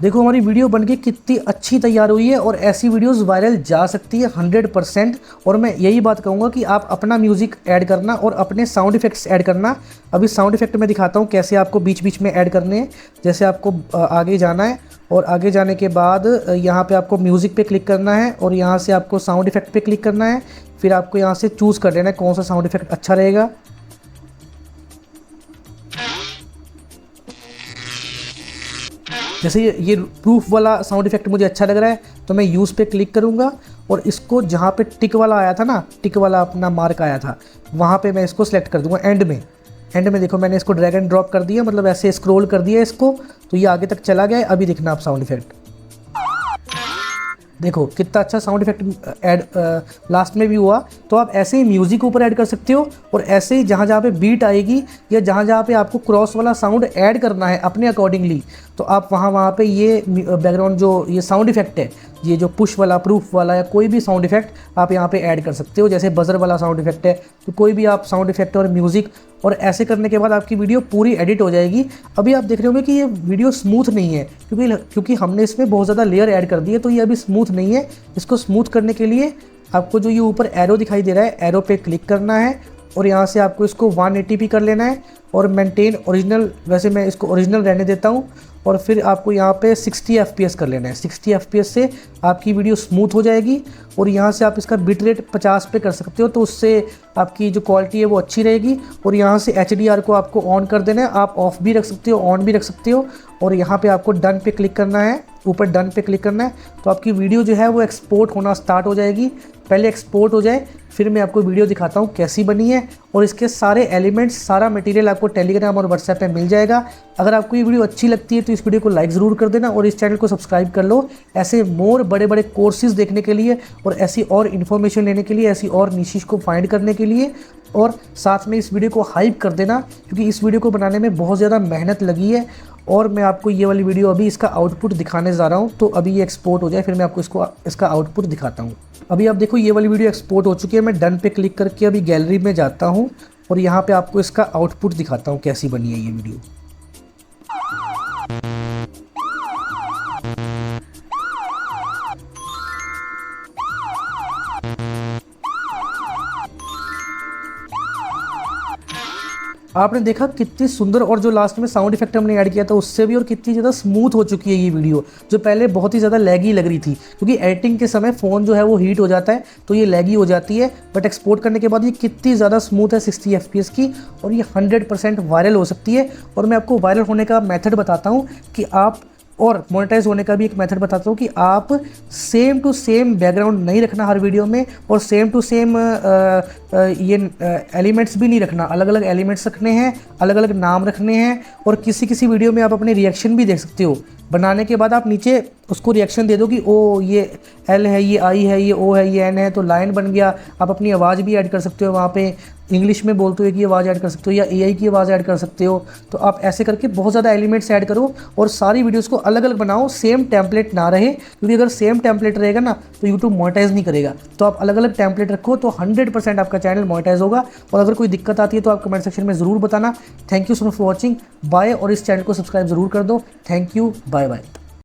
देखो हमारी वीडियो बनके कितनी अच्छी तैयार हुई है और ऐसी वीडियोस वायरल जा सकती है 100%। और मैं यही बात कहूँगा कि आप अपना म्यूज़िक ऐड करना और अपने साउंड इफ़ेक्ट्स ऐड करना। अभी साउंड इफ़ेक्ट मैं दिखाता हूँ कैसे आपको बीच बीच में ऐड करने हैं। जैसे आपको आगे जाना है और आगे जाने के बाद यहाँ पे आपको म्यूज़िक पे क्लिक करना है और यहाँ से आपको साउंड इफ़ेक्ट पे क्लिक करना है। फिर आपको यहाँ से चूज़ कर लेना है कौन सा साउंड इफ़ेक्ट अच्छा रहेगा। जैसे ये प्रूफ वाला साउंड इफेक्ट मुझे अच्छा लग रहा है तो मैं यूज़ पे क्लिक करूँगा और इसको जहाँ पे टिक वाला आया था ना, टिक वाला अपना मार्क आया था, वहाँ पे मैं इसको सिलेक्ट कर दूँगा एंड में। एंड में देखो मैंने इसको ड्रैग एंड ड्रॉप कर दिया, मतलब ऐसे स्क्रॉल कर दिया इसको, तो ये आगे तक चला गया है। अभी देखना आप साउंड इफेक्ट, देखो कितना अच्छा साउंड इफेक्ट ऐड लास्ट में भी हुआ। तो आप ऐसे ही म्यूज़िक ऊपर ऐड कर सकते हो और ऐसे ही जहाँ जहाँ पे बीट आएगी या जहाँ जहाँ पे आपको क्रॉस वाला साउंड ऐड करना है अपने अकॉर्डिंगली, तो आप वहाँ पे ये बैकग्राउंड जो ये साउंड इफेक्ट है, ये जो पुश वाला, प्रूफ वाला या कोई भी साउंड इफेक्ट आप यहाँ पे ऐड कर सकते हो। जैसे बजर वाला साउंड इफेक्ट है, तो कोई भी आप साउंड इफेक्ट और म्यूज़िक, और ऐसे करने के बाद आपकी वीडियो पूरी एडिट हो जाएगी। अभी आप देख रहे होंगे कि ये वीडियो स्मूथ नहीं है क्योंकि हमने इसमें बहुत ज़्यादा लेयर ऐड कर दी है, तो ये अभी स्मूथ नहीं है। इसको स्मूथ करने के लिए आपको जो ये ऊपर एरो दिखाई दे रहा है, एरो पे क्लिक करना है और यहाँ से आपको इसको 180p कर लेना है और मेंटेन ओरिजिनल, वैसे मैं इसको ओरिजिनल रहने देता हूँ। और फिर आपको यहाँ पे 60 FPS कर लेना है। 60 FPS से आपकी वीडियो स्मूथ हो जाएगी और यहाँ से आप इसका बिट रेट 50 पे कर सकते हो, तो उससे आपकी जो क्वालिटी है वो अच्छी रहेगी। और यहाँ से HDR को आपको ऑन कर देना है, आप ऑफ भी रख सकते हो, ऑन भी रख सकते हो। और यहाँ पे आपको डन पे क्लिक करना है, ऊपर डन पे क्लिक करना है, तो आपकी वीडियो जो है वो एक्सपोर्ट होना स्टार्ट हो जाएगी। पहले एक्सपोर्ट हो जाए फिर मैं आपको वीडियो दिखाता हूँ कैसी बनी है। और इसके सारे एलिमेंट्स, सारा मटेरियल आपको टेलीग्राम और व्हाट्सएप पे मिल जाएगा। अगर आपको ये वीडियो अच्छी लगती है तो इस वीडियो को लाइक ज़रूर कर देना और इस चैनल को सब्सक्राइब कर लो, ऐसे मोर बड़े बड़े कोर्सेज़ देखने के लिए और ऐसी और इन्फॉर्मेशन लेने के लिए, ऐसी और निशिश को फाइंड करने के लिए। और साथ में इस वीडियो को हाइप कर देना, क्योंकि इस वीडियो को बनाने में बहुत ज़्यादा मेहनत लगी है। और मैं आपको ये वाली वीडियो अभी इसका आउटपुट दिखाने जा रहा हूँ, तो अभी ये एक्सपोर्ट हो जाए फिर मैं आपको इसका आउटपुट दिखाता हूँ। अभी आप देखो ये वाली वीडियो एक्सपोर्ट हो चुकी है। मैं डन पे क्लिक करके अभी गैलरी में जाता हूँ और यहाँ पे आपको इसका आउटपुट दिखाता हूँ कैसी बनी है ये वीडियो। आपने देखा कितनी सुंदर, और जो लास्ट में साउंड इफेक्ट हमने ऐड किया था उससे भी और कितनी ज़्यादा स्मूथ हो चुकी है ये वीडियो, जो पहले बहुत ही ज़्यादा लैगी लग रही थी, क्योंकि एडिटिंग के समय फ़ोन जो है वो हीट हो जाता है तो ये लैगी हो जाती है। बट एक्सपोर्ट करने के बाद ये कितनी ज़्यादा स्मूथ है 60 FPS की, और ये 100% वायरल हो सकती है। और मैं आपको वायरल होने का मेथड बताता हूँ कि आप, और मोनेटाइज होने का भी एक मेथड बताता हूँ कि आप सेम टू सेम बैकग्राउंड नहीं रखना हर वीडियो में, और सेम टू सेम ये एलिमेंट्स भी नहीं रखना, अलग अलग एलिमेंट्स रखने हैं, अलग अलग नाम रखने हैं। और किसी किसी वीडियो में आप अपने रिएक्शन भी देख सकते हो। बनाने के बाद आप नीचे उसको रिएक्शन दे दो कि ओ ये एल है, ये आई है, ये ओ है, ये एन है, तो लाइन बन गया। आप अपनी आवाज़ भी ऐड कर सकते हो वहाँ पे, इंग्लिश में बोलते हुए की आवाज़ ऐड कर सकते हो या AI की आवाज़ ऐड कर सकते हो। तो आप ऐसे करके बहुत ज़्यादा एलिमेंट्स ऐड करो और सारी वीडियोस को अलग अलग बनाओ, सेम टेम्पलेट ना रहे, क्योंकि अगर सेम टेम्पलेट रहेगा ना तो यूट्यूब मोनेटाइज नहीं करेगा। तो आप अलग अलग टेम्पलेट रखो तो 100% आपका चैनल मोनेटाइज होगा। और अगर कोई दिक्कत आती है तो आप कमेंट सेक्शन में ज़रूर बताना। Thank you so much for watching, bye. और इस चैनल को सब्सक्राइब ज़रूर कर दो। Thank you, bye bye.